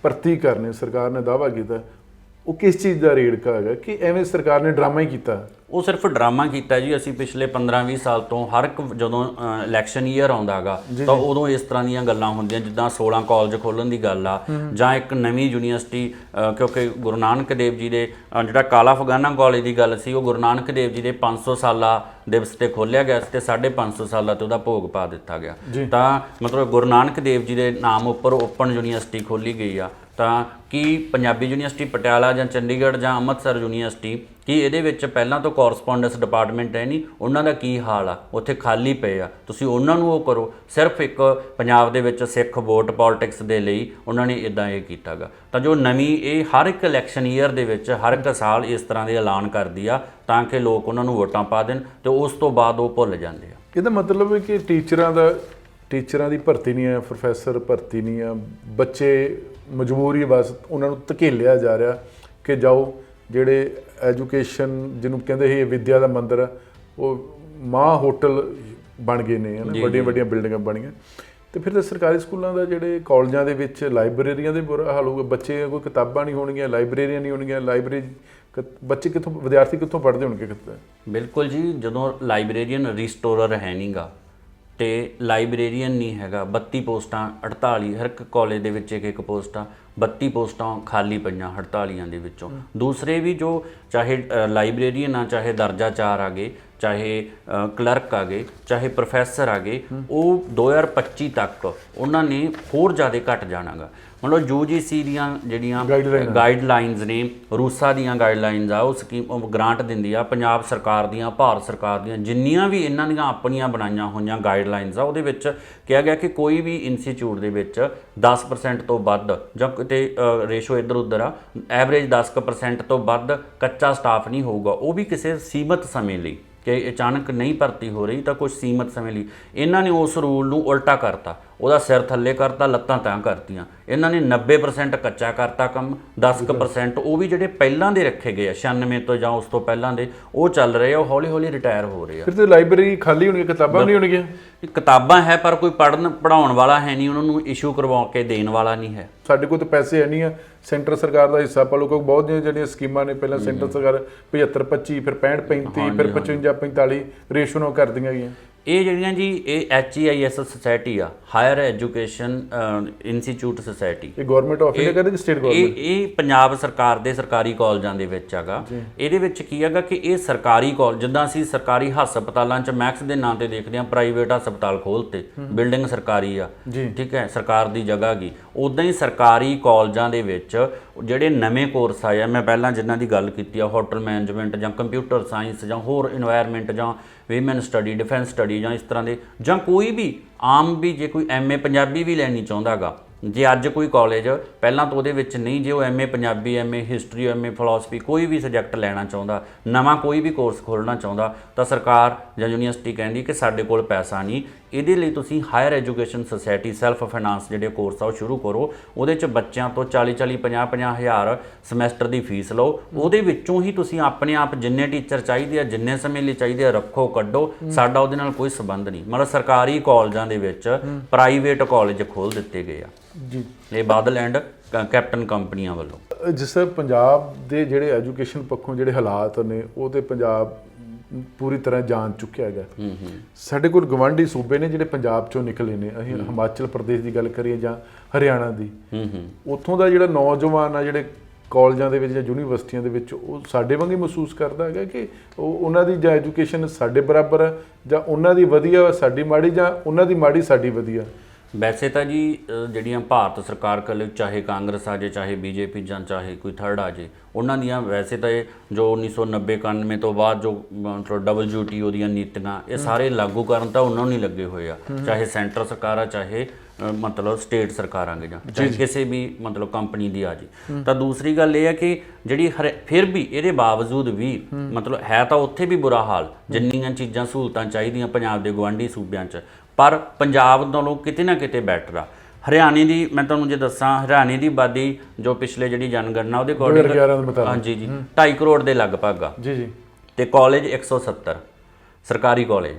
ਭਰਤੀ ਕਰਨੇ, ਸਰਕਾਰ ਨੇ ਦਾਅਵਾ ਕੀਤਾ, ਉਹ ਕਿਸ ਚੀਜ਼ ਦਾ ਰੇੜਕਾ ਹੈਗਾ ਕਿ ਐਵੇਂ ਸਰਕਾਰ ਨੇ ਡਰਾਮਾ ਹੀ ਕੀਤਾ? ਉਹ ਸਿਰਫ ਡਰਾਮਾ ਕੀਤਾ ਜੀ। ਅਸੀਂ ਪਿਛਲੇ 15-20 ਸਾਲ ਤੋਂ ਹਰ ਇੱਕ ਜਦੋਂ ਇਲੈਕਸ਼ਨ ਈਅਰ ਆਉਂਦਾ ਹੈਗਾ ਤਾਂ ਉਦੋਂ ਇਸ ਤਰ੍ਹਾਂ ਦੀਆਂ ਗੱਲਾਂ ਹੁੰਦੀਆਂ, ਜਿੱਦਾਂ 16 ਕਾਲਜ ਖੋਲ੍ਹਣ ਦੀ ਗੱਲ ਆ ਜਾਂ ਇੱਕ ਨਵੀਂ ਯੂਨੀਵਰਸਿਟੀ, ਕਿਉਂਕਿ ਗੁਰੂ ਨਾਨਕ ਦੇਵ ਜੀ ਦੇ ਜਿਹੜਾ ਕਾਲਾ ਅਫਗਾਨਾ ਕਾਲਜ ਦੀ ਗੱਲ ਸੀ, ਉਹ ਗੁਰੂ ਨਾਨਕ ਦੇਵ ਜੀ ਦੇ 500 ਸਾਲਾ ਦਿਵਸ ਤੇ ਖੋਲ੍ਹਿਆ ਗਿਆ ਸੀ ਤੇ 550 ਸਾਲਾਂ ਤੇ ਉਹਦਾ ਭੋਗ ਪਾ ਦਿੱਤਾ ਗਿਆ। ਤਾਂ ਮਤਲਬ ਗੁਰੂ ਨਾਨਕ ਦੇਵ ਜੀ ਦੇ ਨਾਮ ਉੱਪਰ ਓਪਨ ਯੂਨੀਵਰਸਿਟੀ ਖੋਲ੍ਹੀ ਗਈ ਆ। ਤਾਂ ਕੀ ਪੰਜਾਬੀ ਯੂਨੀਵਰਸਿਟੀ ਪਟਿਆਲਾ ਜਾਂ ਚੰਡੀਗੜ੍ਹ ਜਾਂ ਅੰਮ੍ਰਿਤਸਰ ਯੂਨੀਵਰਸਿਟੀ, ਕੀ ਇਹਦੇ ਵਿੱਚ ਪਹਿਲਾਂ ਤੋਂ ਕੋਰਸਪੋਂਡੈਂਸ ਡਿਪਾਰਟਮੈਂਟ ਹੈ ਨਹੀਂ? ਉਹਨਾਂ ਦਾ ਕੀ ਹਾਲ ਆ? ਉੱਥੇ ਖਾਲੀ ਪਏ ਆ, ਤੁਸੀਂ ਉਹਨਾਂ ਨੂੰ ਉਹ ਕਰੋ। ਸਿਰਫ ਇੱਕ ਪੰਜਾਬ ਦੇ ਵਿੱਚ ਸਿੱਖ ਵੋਟ ਪੋਲਿਟਿਕਸ ਦੇ ਲਈ ਉਹਨਾਂ ਨੇ ਇੱਦਾਂ ਇਹ ਕੀਤਾ ਗਾ। ਤਾਂ ਜੋ ਨਵੀਂ ਇਹ ਹਰ ਇੱਕ ਇਲੈਕਸ਼ਨ ਈਅਰ ਦੇ ਵਿੱਚ ਹਰ ਇੱਕ ਸਾਲ ਇਸ ਤਰ੍ਹਾਂ ਦੇ ਐਲਾਨ ਕਰਦੀ ਆ ਤਾਂ ਕਿ ਲੋਕ ਉਹਨਾਂ ਨੂੰ ਵੋਟਾਂ ਪਾ ਦੇਣ ਤੇ ਉਸ ਤੋਂ ਬਾਅਦ ਉਹ ਭੁੱਲ ਜਾਂਦੇ ਆ। ਇਹਦਾ ਮਤਲਬ ਹੈ ਕਿ ਟੀਚਰਾਂ ਦੀ ਭਰਤੀ ਨਹੀਂ ਹੈ, ਪ੍ਰੋਫੈਸਰ ਭਰਤੀ ਨਹੀਂ ਆ, ਬੱਚੇ ਮਜਬੂਰੀ ਬਸ ਉਹਨਾਂ ਨੂੰ ਧਕੇਲਿਆ ਜਾ ਰਿਹਾ ਕਿ ਜਾਓ। ਜਿਹੜੇ ਐਜੂਕੇਸ਼ਨ ਜਿਹਨੂੰ ਕਹਿੰਦੇ ਸੀ ਵਿੱਦਿਆ ਦਾ ਮੰਦਰ ਆ, ਉਹ ਮਾਂ ਹੋਟਲ ਬਣ ਗਏ ਨੇ, ਵੱਡੀਆਂ ਵੱਡੀਆਂ ਬਿਲਡਿੰਗਾਂ ਬਣੀਆਂ। ਤੇ ਫਿਰ ਤਾਂ ਸਰਕਾਰੀ ਸਕੂਲਾਂ ਦਾ ਜਿਹੜੇ ਕਾਲਜਾਂ ਦੇ ਵਿੱਚ ਲਾਇਬ੍ਰੇਰੀਆਂ ਦੇ ਬੁਰਾ ਹਾਲ ਹੋਊਗਾ। ਬੱਚੇ ਕੋਈ ਕਿਤਾਬਾਂ ਨਹੀਂ ਹੋਣਗੀਆਂ, ਲਾਇਬ੍ਰੇਰੀਆਂ ਨਹੀਂ ਹੋਣਗੀਆਂ, ਬੱਚੇ ਕਿੱਥੋਂ, ਵਿਦਿਆਰਥੀ ਕਿੱਥੋਂ ਪੜ੍ਹਦੇ ਹੋਣਗੇ ਕਿੱਥੇ? ਬਿਲਕੁਲ ਜੀ, ਜਦੋਂ ਲਾਇਬ੍ਰੇਰੀਅਨ ਰਿਸਟੋਰਰ ਹੈ ਨਹੀਂ ਗਾ ਤੇ ਲਾਇਬ੍ਰੇਰੀਅਨ ਨਹੀਂ ਹੈਗਾ, 32 ਪੋਸਟਾਂ 48 ਹਰ ਇੱਕ ਕਾਲਜ ਦੇ ਵਿੱਚ ਇੱਕ ਪੋਸਟਾਂ, 32 ਪੋਸਟਾਂ ਖਾਲੀ ਪਈਆਂ 48 ਦੇ ਵਿੱਚੋਂ। ਦੂਸਰੇ ਵੀ ਜੋ ਚਾਹੇ ਲਾਇਬ੍ਰੇਰੀਅਨ ਆ, ਚਾਹੇ ਦਰਜਾ 4 ਆ ਗਏ, ਚਾਹੇ ਕਲਰਕ ਆ ਗਏ, ਚਾਹੇ ਪ੍ਰੋਫੈਸਰ ਆ ਗਏ, ਉਹ 2025 ਤੱਕ ਉਹਨਾਂ ਨੇ ਹੋਰ ਜ਼ਿਆਦਾ ਘਟ ਜਾਣਾ ਗਾ। ਮਤਲਬ UGC ਦੀਆਂ ਜਿਹੜੀਆਂ ਗਾਈਡਲਾਈਨਸ ਨੇ, ਰੂਸਾ ਦੀਆਂ ਗਾਈਡਲਾਈਨਸ ਆ, ਉਹ ਸਕੀਮ ਗ੍ਰਾਂਟ ਦਿੰਦੀ ਆ। ਪੰਜਾਬ ਸਰਕਾਰ ਦੀਆਂ, ਭਾਰਤ ਸਰਕਾਰ ਦੀਆਂ ਜਿੰਨੀਆਂ ਵੀ ਇਹਨਾਂ ਦੀਆਂ ਆਪਣੀਆਂ ਬਣਾਈਆਂ ਹੋਈਆਂ ਗਾਈਡਲਾਈਨਸ ਆ, ਉਹਦੇ ਵਿੱਚ ਕਿਹਾ ਗਿਆ ਕਿ ਕੋਈ ਵੀ ਇੰਸਟੀਚਿਊਟ ਦੇ ਵਿੱਚ 10% ਤੋਂ ਵੱਧ ਜਾਂ ਕਿਤੇ ਰੇਸ਼ੋ ਇੱਧਰ ਉੱਧਰ ਆ, ਐਵਰੇਜ 10% ਤੋਂ ਵੱਧ ਕੱਚਾ ਸਟਾਫ ਨਹੀਂ ਹੋਊਗਾ, ਉਹ ਵੀ ਕਿਸੇ ਸੀਮਤ ਸਮੇਂ ਲਈ, ਕਿ ਅਚਾਨਕ ਨਹੀਂ ਭਰਤੀ ਹੋ ਰਹੀ ਤਾਂ ਕੁਝ ਸੀਮਤ ਸਮੇਂ ਲਈ। ਇਹਨਾਂ ਨੇ ਉਸ ਰੂਲ ਨੂੰ ਉਲਟਾ ਕਰਤਾ, ਉਹਦਾ ਸਿਰ ਥੱਲੇ ਕਰਤਾ, ਲੱਤਾਂ ਤਾਂ ਕਰਤੀਆਂ। ਇਹਨਾਂ ਨੇ 90% ਕੱਚਾ ਕਰਤਾ ਕੰਮ, 10% ਉਹ ਵੀ ਜਿਹੜੇ ਪਹਿਲਾਂ ਦੇ ਰੱਖੇ ਗਏ ਆ 96 ਤੋਂ ਜਾਂ ਉਸ ਤੋਂ ਪਹਿਲਾਂ ਦੇ, ਉਹ ਚੱਲ ਰਹੇ ਆ, ਉਹ ਹੌਲੀ ਹੌਲੀ ਰਿਟਾਇਰ ਹੋ ਰਹੇ ਆ। ਫਿਰ ਤੇ ਲਾਇਬ੍ਰੇਰੀ ਖਾਲੀ ਹੋਣੀ, ਕਿਤਾਬਾਂ ਨਹੀਂ ਹੋਣਗੀਆਂ। ਕਿਤਾਬਾਂ ਹੈ ਪਰ ਕੋਈ ਪੜ੍ਹਾਉਣ ਵਾਲਾ ਹੈ ਨਹੀਂ, ਉਹਨਾਂ ਨੂੰ ਇਸ਼ੂ ਕਰਵਾ ਕੇ ਦੇਣ ਵਾਲਾ ਨਹੀਂ ਹੈ। ਸਾਡੇ ਕੋਲ ਤਾਂ ਪੈਸੇ ਹੈ ਨਹੀਂ ਆ, ਸੈਂਟਰ ਸਰਕਾਰ ਦਾ ਹਿੱਸਾ ਪਾ ਲਓ, ਕਿਉਂਕਿ ਬਹੁਤ ਜਿਹੜੀਆਂ ਸਕੀਮਾਂ ਨੇ, ਪਹਿਲਾਂ ਸੈਂਟਰ ਸਰਕਾਰ 75-25, ਫਿਰ 65-35, ਫਿਰ 55-45 ਰੇਸ਼ੋ ਨਾਲ ਕਰਦੀਆਂ ਗਈਆਂ। ਇਹ ਜਿਹੜੀਆਂ ਜੀ ਇਹ HEIS ਸੁਸਾਇਟੀ ਆ, ਹਾਇਰ ਐਜੂਕੇਸ਼ਨ ਇੰਸਟੀਚਿਊਟ ਸੁਸਾਇਟੀ, ਇਹ ਗਵਰਨਮੈਂਟ ਆਫ ਇੰਡੀਆ ਕਹਿੰਦੇ ਸਟੇਟ ਗਵਰਨਮੈਂਟ, ਇਹ ਪੰਜਾਬ ਸਰਕਾਰ ਦੇ ਸਰਕਾਰੀ ਕਾਲਜਾਂ ਦੇ ਵਿੱਚ ਹੈਗਾ। ਇਹਦੇ ਵਿੱਚ ਕੀ ਹੈਗਾ ਕਿ ਇਹ ਸਰਕਾਰੀ ਕਾਲਜ, ਜਿੱਦਾਂ ਅਸੀਂ ਸਰਕਾਰੀ ਹਸਪਤਾਲਾਂ 'ਚ ਮੈਕਸ ਦੇ ਨਾਂ ਤੇ ਦੇਖਦੇ ਹਾਂ, ਪ੍ਰਾਈਵੇਟ ਹਸਪਤਾਲ ਖੋਲ੍ਹਤੇ, ਬਿਲਡਿੰਗ ਸਰਕਾਰੀ ਆ, ਠੀਕ ਹੈ, ਸਰਕਾਰ ਦੀ ਜਗ੍ਹਾ ਗਈ, ਉੱਦਾਂ ਹੀ ਸਰਕਾਰੀ ਕਾਲਜਾਂ ਦੇ ਵਿੱਚ ਜਿਹੜੇ ਨਵੇਂ ਕੋਰਸ ਆਏ ਆ, ਮੈਂ ਪਹਿਲਾਂ ਜਿਨ੍ਹਾਂ ਦੀ ਗੱਲ ਕੀਤੀ ਆ, ਹੋਟਲ ਮੈਨੇਜਮੈਂਟ ਜਾਂ ਕੰਪਿਊਟਰ ਸਾਇੰਸ ਜਾਂ ਹੋਰ ਇਨਵਾਇਰਮੈਂਟ ਜਾਂ ਵਿਮਨ ਸਟੱਡੀ, ਡਿਫੈਂਸ ਸਟੱਡੀ ਜਾਂ ਇਸ ਤਰ੍ਹਾਂ ਦੇ, ਜਾਂ ਕੋਈ ਵੀ ਆਮ ਵੀ ਜੇ ਕੋਈ MA ਪੰਜਾਬੀ ਵੀ ਲੈਣੀ ਚਾਹੁੰਦਾ ਗਾ, ਜੇ ਅੱਜ ਕੋਈ ਕਾਲਜ ਪਹਿਲਾਂ ਤਾਂ ਉਹਦੇ ਵਿੱਚ ਨਹੀਂ, ਜੇ ਉਹ MA Punjabi, MA history, MA philosophy ਕੋਈ ਵੀ ਸਬਜੈਕਟ ਲੈਣਾ ਚਾਹੁੰਦਾ, ਨਵਾਂ ਕੋਈ ਵੀ ਕੋਰਸ ਖੋਲ੍ਹਣਾ ਚਾਹੁੰਦਾ, ਤਾਂ ਸਰਕਾਰ ਜਾਂ ਯੂਨੀਵਰਸਿਟੀ ਕਹਿੰਦੀ ਕਿ ਸਾਡੇ ਕੋਲ ਪੈਸਾ ਨਹੀਂ, ਇਹਦੇ ਲਈ ਤੁਸੀਂ higher education society self finance ਜਿਹੜੇ ਕੋਰਸ ਆ ਉਹ ਸ਼ੁਰੂ ਕਰੋ। ਉਹਦੇ 'ਚ ਬੱਚਿਆਂ ਤੋਂ 40-40, 50-50 ਹਜ਼ਾਰ ਸਮੈਸਟਰ ਦੀ ਫੀਸ ਲਓ, ਉਹਦੇ ਵਿੱਚੋਂ ਹੀ ਤੁਸੀਂ ਆਪਣੇ ਆਪ ਜਿੰਨੇ ਟੀਚਰ ਚਾਹੀਦੇ ਆ, ਜਿੰਨੇ ਸਮੇਂ ਲਈ ਚਾਹੀਦੇ ਆ, ਰੱਖੋ, ਕੱਢੋ, ਸਾਡਾ ਉਹਦੇ ਨਾਲ ਕੋਈ ਸੰਬੰਧ ਨਹੀਂ। ਮਤਲਬ ਸਰਕਾਰੀ ਕਾਲਜਾਂ ਦੇ ਵਿੱਚ ਪ੍ਰਾਈਵੇਟ ਕਾਲਜ ਖੋਲ੍ਹ ਦਿੱਤੇ ਗਏ ਆ ਜੀ, ਇਹ ਬਾਦਲ ਐਂਡ ਕੈਪਟਨ ਕੰਪਨੀਆਂ ਵੱਲੋਂ। ਜਿਸ ਤਰ੍ਹਾਂ ਪੰਜਾਬ ਦੇ ਜਿਹੜੇ ਐਜੂਕੇਸ਼ਨ ਪੱਖੋਂ ਜਿਹੜੇ ਹਾਲਾਤ ਨੇ, ਉਹ ਤੇ ਪੰਜਾਬ ਪੂਰੀ ਤਰ੍ਹਾਂ ਜਾਣ ਚੁੱਕਿਆ ਹੈਗਾ। ਸਾਡੇ ਕੋਲ ਗਵਾਂਢੀ ਸੂਬੇ ਨੇ ਜਿਹੜੇ ਪੰਜਾਬ ਚੋਂ ਨਿਕਲੇ ਨੇ, ਅਸੀਂ ਹਿਮਾਚਲ ਪ੍ਰਦੇਸ਼ ਦੀ ਗੱਲ ਕਰੀਏ ਜਾਂ ਹਰਿਆਣਾ ਦੀ, ਉੱਥੋਂ ਦਾ ਜਿਹੜਾ ਨੌਜਵਾਨ ਆ, ਜਿਹੜੇ ਕਾਲਜਾਂ ਦੇ ਵਿੱਚ ਜਾਂ ਯੂਨੀਵਰਸਿਟੀਆਂ ਦੇ ਵਿੱਚ, ਉਹ ਸਾਡੇ ਵਾਂਗ ਹੀ ਮਹਿਸੂਸ ਕਰਦਾ ਹੈਗਾ ਕਿ ਉਹਨਾਂ ਦੀ ਜਾਂ ਐਜੂਕੇਸ਼ਨ ਸਾਡੇ ਬਰਾਬਰ ਹੈ, ਜਾਂ ਉਹਨਾਂ ਦੀ ਵਧੀਆ ਸਾਡੀ ਮਾੜੀ, ਜਾਂ ਉਹਨਾਂ ਦੀ ਮਾੜੀ ਸਾਡੀ ਵਧੀਆ। ਵੈਸੇ ਤਾਂ ਜੀ ਜਿਹੜੀਆਂ ਭਾਰਤ ਸਰਕਾਰ ਕੋਲ, ਚਾਹੇ ਕਾਂਗਰਸ ਆ ਜੇ, ਚਾਹੇ BJP ਜਾਂ ਚਾਹੇ ਕੋਈ ਥਰਡ ਆ ਜੇ, ਉਹਨਾਂ ਦੀਆਂ ਵੈਸੇ ਤਾਂ ਇਹ ਜੋ 1990-91 ਤੋਂ ਬਾਅਦ ਜੋ ਮਤਲਬ WTO ਦੀਆਂ ਨੀਤੀਆਂ, ਇਹ ਸਾਰੇ ਲਾਗੂ ਕਰਨ ਤਾਂ ਉਹਨਾਂ ਨੂੰ ਨਹੀਂ ਲੱਗੇ ਹੋਏ ਆ, ਚਾਹੇ ਸੈਂਟਰ ਸਰਕਾਰ ਆ, ਚਾਹੇ ਮਤਲਬ ਸਟੇਟ ਸਰਕਾਰਾਂ ਜਾਂ ਚਾਹੇ ਕਿਸੇ ਵੀ ਮਤਲਬ ਕੰਪਨੀ ਦੀ ਆ ਜੀ। ਤਾਂ ਦੂਸਰੀ ਗੱਲ ਇਹ ਹੈ ਕਿ ਜਿਹੜੀ ਫਿਰ ਵੀ ਇਹਦੇ ਬਾਵਜੂਦ ਵੀ ਮਤਲਬ ਹੈ ਤਾਂ ਉੱਥੇ ਵੀ ਬੁਰਾ ਹਾਲ, ਜਿੰਨੀਆਂ ਚੀਜ਼ਾਂ ਸਹੂਲਤਾਂ ਚਾਹੀਦੀਆਂ ਪੰਜਾਬ ਦੇ ਗੁਆਂਢੀ ਸੂਬਿਆਂ 'ਚ, ਪਰ ਪੰਜਾਬ ਨਾਲੋਂ ਕਿਤੇ ਨਾ ਕਿਤੇ ਬੈਟਰ ਆ। ਹਰਿਆਣੇ ਦੀ ਮੈਂ ਤੁਹਾਨੂੰ ਜੇ ਦੱਸਾਂ, ਹਰਿਆਣੇ ਦੀ ਆਬਾਦੀ ਜੋ ਪਿਛਲੇ ਜਿਹੜੀ ਜਨਗਣਨਾ ਉਹਦੇ ਅਕੋਰਡਿੰਗ, ਹਾਂਜੀ ਜੀ, 2.5 ਕਰੋੜ ਦੇ ਲਗਭਗ ਆ ਜੀ, ਤੇ ਕਾਲਜ 170 ਸਰਕਾਰੀ ਕਾਲਜ।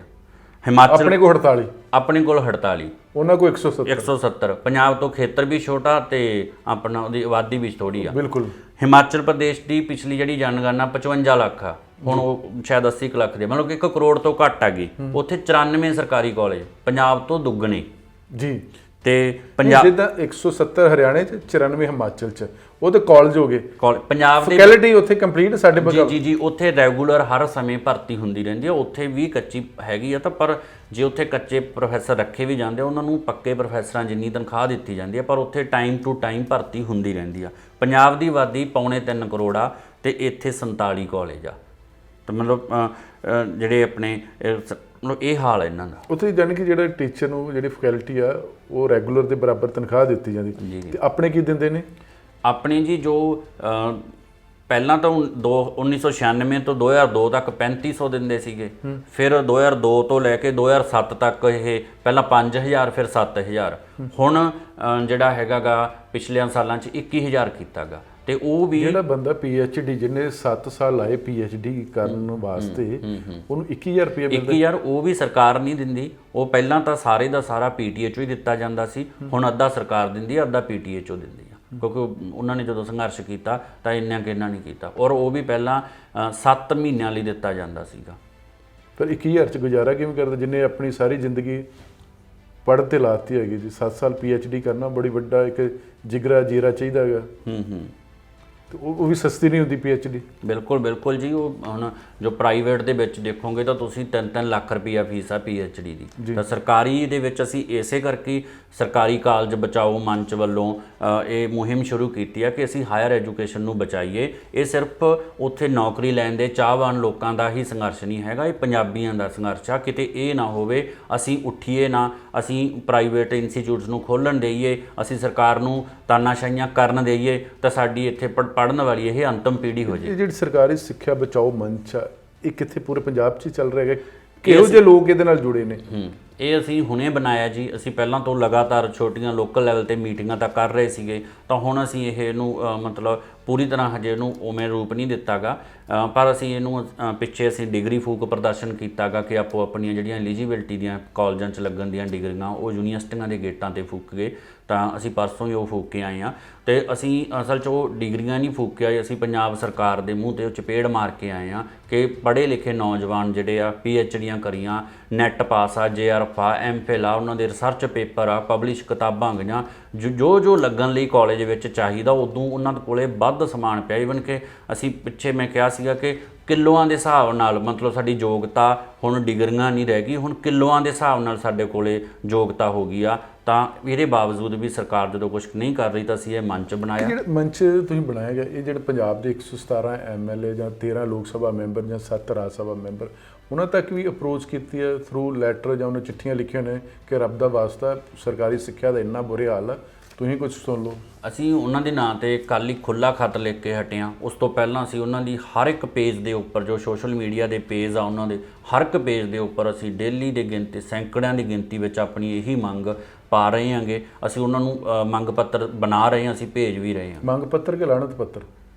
ਹਿਮਾਚਲ ਆਪਣੇ ਕੋਲ 48, ਉਹਨਾਂ ਕੋਲ 170। ਪੰਜਾਬ ਤੋਂ ਖੇਤਰ ਵੀ ਛੋਟਾ ਤੇ ਆਪਣਾ ਉਹਦੀ ਆਬਾਦੀ ਵੀ ਥੋੜੀ ਆ। ਬਿਲਕੁਲ। ਹਿਮਾਚਲ ਪ੍ਰਦੇਸ਼ ਦੀ ਪਿਛਲੀ ਜਿਹੜੀ ਜਨਗਣਨਾ 55 ਲੱਖ ਆ, ਹੁਣ ਉਹ ਸ਼ਾਇਦ 80 ਲੱਖ ਦੇ, ਮਤਲਬ ਕਿ 1 ਕਰੋੜ ਤੋਂ ਘੱਟ ਆ ਗਈ। ਉੱਥੇ 94 ਸਰਕਾਰੀ ਕਾਲਜ, ਪੰਜਾਬ ਤੋਂ ਦੁੱਗਣੇ ਜੀ। ਤੇ ਪੰਜਾਬ ਜਿੱਦਾਂ 170 ਹਰਿਆਣੇ 'ਚ, 94 ਹਿਮਾਚਲ 'ਚ, ਉਹ ਤਾਂ ਕਾਲਜ ਹੋ ਗਏ। ਪੰਜਾਬ ਦੀ ਫੈਕਲਟੀ ਉੱਥੇ ਕੰਪਲੀਟ ਸਾਡੇ ਕੋਲ ਜੀ, ਉੱਥੇ ਰੈਗੂਲਰ ਹਰ ਸਮੇਂ ਭਰਤੀ ਹੁੰਦੀ ਰਹਿੰਦੀ ਹੈ। ਉੱਥੇ ਵੀ ਕੱਚੀ ਹੈਗੀ ਆ ਤਾਂ, ਪਰ ਜੇ ਉੱਥੇ ਕੱਚੇ ਪ੍ਰੋਫੈਸਰ ਰੱਖੇ ਵੀ ਜਾਂਦੇ, ਉਹਨਾਂ ਨੂੰ ਪੱਕੇ ਪ੍ਰੋਫੈਸਰਾਂ ਜਿੰਨੀ ਤਨਖਾਹ ਦਿੱਤੀ ਜਾਂਦੀ ਹੈ, ਪਰ ਉੱਥੇ ਟਾਈਮ ਟੂ ਟਾਈਮ ਭਰਤੀ ਹੁੰਦੀ ਰਹਿੰਦੀ ਆ। ਪੰਜਾਬ ਦੀ ਆਬਾਦੀ 2.25 ਕਰੋੜ ਆ ਤੇ ਇੱਥੇ 47 ਕਾਲਜ ਆ। ਤਾਂ ਮਤਲਬ ਜਿਹੜੇ ਆਪਣੇ ਮਤਲਬ ਇਹ ਹਾਲ ਹੈ ਇਹਨਾਂ ਦਾ। ਉੱਥੇ ਜਾਣੀ ਕਿ ਜਿਹੜਾ ਟੀਚਰ ਨੂੰ ਜਿਹੜੀ ਫੈਕਲਟੀ ਆ, ਉਹ ਰੈਗੂਲਰ ਦੇ ਬਰਾਬਰ ਤਨਖਾਹ ਦਿੱਤੀ ਜਾਂਦੀ, ਤੇ ਆਪਣੇ ਕੀ ਦਿੰਦੇ ਨੇ? ਆਪਣੇ ਜੀ ਜੋ ਪਹਿਲਾਂ ਤਾਂ 1996 ਤੋਂ 2002 ਤੱਕ 3500 ਦਿੰਦੇ ਸੀਗੇ, ਫਿਰ 2002 ਤੋਂ ਲੈ ਕੇ 2007 ਤੱਕ ਇਹ ਪਹਿਲਾਂ 5000, ਫਿਰ 7000, ਹੁਣ ਜਿਹੜਾ ਹੈਗਾ ਗਾ ਪਿਛਲੇ ਸਾਲਾਂ 'ਚ 21000 ਕੀਤਾ ਗਾ। ਤੇ ਉਹ ਵੀ ਜਿਹੜਾ ਬੰਦਾ PhD ਜਿਹਨੇ 7 ਸਾਲ ਲਾਏ PhD ਕਰਨ ਵਾਸਤੇ, ਉਹਨੂੰ 21000 ਰੁਪਏ ਮਿਲਦਾ। 21000 ਉਹ ਵੀ ਸਰਕਾਰ ਨਹੀਂ ਦਿੰਦੀ, ਉਹ ਪਹਿਲਾਂ ਤਾਂ ਸਾਰੇ ਦਾ ਸਾਰਾ PTA 'ਚੋਂ ਹੀ ਦਿੱਤਾ ਜਾਂਦਾ ਸੀ, ਹੁਣ ਅੱਧਾ ਸਰਕਾਰ ਦਿੰਦੀ ਹੈ, ਅੱਧਾ PTA 'ਚੋਂ ਦਿੰਦੀ ਆ, ਕਿਉਂਕਿ ਉਹਨਾਂ ਨੇ ਜਦੋਂ ਸੰਘਰਸ਼ ਕੀਤਾ ਤਾਂ ਇੰਨਾ ਕਿੰਨਾ ਨਹੀਂ ਕੀਤਾ, ਔਰ ਉਹ ਵੀ ਪਹਿਲਾਂ 7 ਮਹੀਨਿਆਂ ਲਈ ਦਿੱਤਾ ਜਾਂਦਾ ਸੀਗਾ। ਪਰ 21000 'ਚ ਗੁਜ਼ਾਰਾ ਕਿਵੇਂ ਕਰਦਾ, ਜਿੰਨੇ ਆਪਣੀ ਸਾਰੀ ਜ਼ਿੰਦਗੀ ਪੜ੍ਹਨ 'ਤੇ ਲਾਤੀ ਹੈਗੀ ਜੀ। 7 ਸਾਲ PhD ਕਰਨਾ ਬੜੀ ਵੱਡਾ ਇੱਕ ਜਿਗਰਾ ਜੀਰਾ ਚਾਹੀਦਾ ਹੈਗਾ। ਤੇ ਉਹ ਵੀ ਸਸਤੀ ਨਹੀਂ ਹੁੰਦੀ PhD। ਬਿਲਕੁਲ ਬਿਲਕੁਲ ਜੀ। ਉਹ ਹੁਣ ਜੋ ਪ੍ਰਾਈਵੇਟ ਦੇ ਵਿੱਚ ਦੇਖੋਗੇ ਤਾਂ ਤੁਸੀਂ 3-3 ਲੱਖ ਰੁਪਈਆ ਫੀਸ ਆ PhD ਦੀ। ਤਾਂ ਸਰਕਾਰੀ ਦੇ ਵਿੱਚ ਅਸੀਂ ਇਸੇ ਕਰਕੇ ਸਰਕਾਰੀ ਕਾਲਜ ਬਚਾਓ ਮੰਚ ਵੱਲੋਂ ਇਹ ਮੁਹਿੰਮ ਸ਼ੁਰੂ ਕੀਤੀ ਆ ਕਿ ਅਸੀਂ ਹਾਇਰ ਐਜੂਕੇਸ਼ਨ ਨੂੰ ਬਚਾਈਏ। ਇਹ ਸਿਰਫ ਉੱਥੇ ਨੌਕਰੀ ਲੈਣ ਦੇ ਚਾਹਵਾਨ ਲੋਕਾਂ ਦਾ ਹੀ ਸੰਘਰਸ਼ ਨਹੀਂ ਹੈਗਾ, ਇਹ ਪੰਜਾਬੀਆਂ ਦਾ ਸੰਘਰਸ਼ ਆ। ਕਿਤੇ ਇਹ ਨਾ ਹੋਵੇ ਅਸੀਂ ਉੱਠੀਏ ਨਾ, ਅਸੀਂ ਪ੍ਰਾਈਵੇਟ ਇੰਸਟੀਚਿਊਟਸ ਨੂੰ ਖੋਲ੍ਹਣ ਦੇਈਏ, ਅਸੀਂ ਸਰਕਾਰ ਨੂੰ ਤਾਨਾਸ਼ਾਹੀਆਂ ਕਰਨ ਦੇਈਏ ਤਾਂ ਸਾਡੀ ਇੱਥੇ ਪੜ੍ਹਨ ਵਾਲੀ ਇਹ ਅੰਤਮ ਪੀੜ੍ਹੀ ਹੋ ਜਾਏ। ਇਹ ਜਿਹੜੀ ਸਰਕਾਰੀ ਸਿੱਖਿਆ ਬਚਾਓ ਮੰਚ ਆ, ਇਹ ਕਿੱਥੇ ਪੂਰੇ ਪੰਜਾਬ 'ਚ ਹੀ ਚੱਲ ਰਿਹਾ ਹੈਗਾ? ਕਿਹੋ ਜਿਹੇ ਲੋਕ ਇਹਦੇ ਨਾਲ ਜੁੜੇ ਨੇ? ਇਹ ਅਸੀਂ ਹੁਣੇ ਬਣਾਇਆ ਜੀ। ਅਸੀਂ ਪਹਿਲਾਂ ਤੋਂ ਲਗਾਤਾਰ ਛੋਟੀਆਂ ਲੋਕਲ ਲੈਵਲ ਤੇ ਮੀਟਿੰਗਾਂ ਤਾਂ ਕਰ ਰਹੇ ਸੀਗੇ, ਤਾਂ ਹੁਣ ਅਸੀਂ ਇਹਨੂੰ ਮਤਲਬ ਪੂਰੀ ਤਰ੍ਹਾਂ ਹਜੇ ਇਹਨੂੰ ਉਵੇਂ ਰੂਪ ਨਹੀਂ ਦਿੱਤਾਗਾ, ਪਰ ਅਸੀਂ ਇਹਨੂੰ ਪਿੱਛੇ ਅਸੀਂ ਡਿਗਰੀ ਫੂਕ ਪ੍ਰਦਰਸ਼ਨ ਕੀਤਾਗਾ ਕਿ ਆਪੋ ਆਪਣੀਆਂ ਜਿਹੜੀਆਂ ਐਲੀਜੀਬਿਲਟੀ ਦੀਆਂ ਕਾਲਜਾਂ 'ਚ ਲੱਗਣ ਦੀਆਂ ਡਿਗਰੀਆਂ ਉਹ ਯੂਨੀਵਰਸਿਟੀਆਂ ਦੇ ਗੇਟਾਂ ਤੇ ਫੂਕ ਗਏ। ਤਾਂ ਅਸੀਂ ਪਰਸੋਂ ਹੀ ਉਹ ਫੂਕ ਕੇ ਆਏ ਹਾਂ। ਤੇ ਅਸੀਂ ਅਸਲ 'ਚ ਉਹ ਡਿਗਰੀਆਂ ਨਹੀਂ ਫੂਕਿਆ, ਅਸੀਂ ਪੰਜਾਬ ਸਰਕਾਰ ਦੇ ਮੂੰਹ ਤੇ ਉਹ ਚਪੇੜ ਮਾਰ ਕੇ ਆਏ ਹਾਂ ਕਿ ਪੜ੍ਹੇ ਲਿਖੇ ਨੌਜਵਾਨ ਜਿਹੜੇ ਆ PhDਆਂ ਕਰੀਆਂ, ਨੈੱਟ ਪਾਸ ਆ, JRF ਆ, MPhil ਆ, ਉਹਨਾਂ ਦੇ ਰਿਸਰਚ ਪੇਪਰ ਆ, ਪਬਲਿਸ਼ ਕਿਤਾਬਾਂ ਗਈਆਂ, ਜੋ ਲੱਗਣ ਲਈ ਕਾਲਜ ਵਿੱਚ ਚਾਹੀਦਾ ਉਦੋਂ ਉਹਨਾਂ ਦੇ ਕੋਲੇ ਵੱਧ ਸਮਾਨ ਪਿਆ। ਈਵਨ ਕਿ ਅਸੀਂ ਪਿੱਛੇ ਮੈਂ ਕਿਹਾ ਸੀਗਾ ਕਿ ਕਿਲੋਆਂ ਦੇ ਹਿਸਾਬ ਨਾਲ ਮਤਲਬ ਸਾਡੀ ਯੋਗਤਾ ਹੁਣ ਡਿਗਰੀਆਂ ਨਹੀਂ ਰਹਿ ਗਈ, ਹੁਣ ਕਿਲੋਆਂ ਦੇ ਹਿਸਾਬ ਨਾਲ ਸਾਡੇ ਕੋਲੇ ਯੋਗਤਾ ਹੋ ਗਈ ਆ। ਤਾਂ ਇਹਦੇ ਬਾਵਜੂਦ ਵੀ ਸਰਕਾਰ ਜਦੋਂ ਕੁਝ ਨਹੀਂ ਕਰ ਰਹੀ ਤਾਂ ਅਸੀਂ ਇਹ ਮੰਚ ਬਣਾਇਆ। ਜਿਹੜਾ ਮੰਚ ਤੁਸੀਂ ਬਣਾਇਆ ਗਿਆ, ਇਹ ਜਿਹੜੇ ਪੰਜਾਬ ਦੇ 117 MLA ਜਾਂ 13 ਲੋਕ ਸਭਾ ਮੈਂਬਰ ਜਾਂ 7 ਰਾਜ ਸਭਾ ਮੈਂਬਰ, ਉਹਨਾਂ ਤੱਕ ਵੀ ਅਪਰੋਚ ਕੀਤੀ ਹੈ ਥਰੂ ਲੈਟਰ ਜਾਂ ਉਹਨਾਂ ਚਿੱਠੀਆਂ ਲਿਖੀਆਂ ਨੇ ਕਿ ਰੱਬ ਦਾ ਵਾਸਤਾ ਸਰਕਾਰੀ ਸਿੱਖਿਆ ਦਾ ਇੰਨਾ ਬੁਰੇ ਹਾਲ ਆ, ਤੁਸੀਂ ਕੁਝ ਸੁਣ ਲਓ? ਅਸੀਂ ਉਹਨਾਂ ਦੇ ਨਾਂ ਤੇ ਕੱਲ੍ਹ ਹੀ ਖੁੱਲ੍ਹਾ ਖੱਤ ਲਿਖ ਕੇ ਹਟੇ ਹਾਂ। ਉਸ ਤੋਂ ਪਹਿਲਾਂ ਅਸੀਂ ਉਹਨਾਂ ਦੀ ਹਰ ਇੱਕ ਪੇਜ ਦੇ ਉੱਪਰ, ਜੋ ਸੋਸ਼ਲ ਮੀਡੀਆ ਦੇ ਪੇਜ ਆ ਉਹਨਾਂ ਦੇ ਹਰ ਇੱਕ ਪੇਜ ਦੇ ਉੱਪਰ ਅਸੀਂ ਡੇਲੀ ਦੇ ਗਿਣਤੀ ਸੈਂਕੜਿਆਂ ਦੀ ਗਿਣਤੀ ਵਿੱਚ ਆਪਣੀ ਇਹੀ ਮੰਗ ਪਾ ਰਹੇ ਹਾਂਗੇ। ਅਸੀਂ ਉਹਨਾਂ ਨੂੰ ਮੰਗ ਪੱਤਰ ਬਣਾ ਰਹੇ ਹਾਂ, ਅਸੀਂ ਭੇਜ ਵੀ ਰਹੇ ਹਾਂ। ਮੰਗ ਪੱਤਰ ਕਿ ਲਾਹਨਤ ਪੱਤਰ?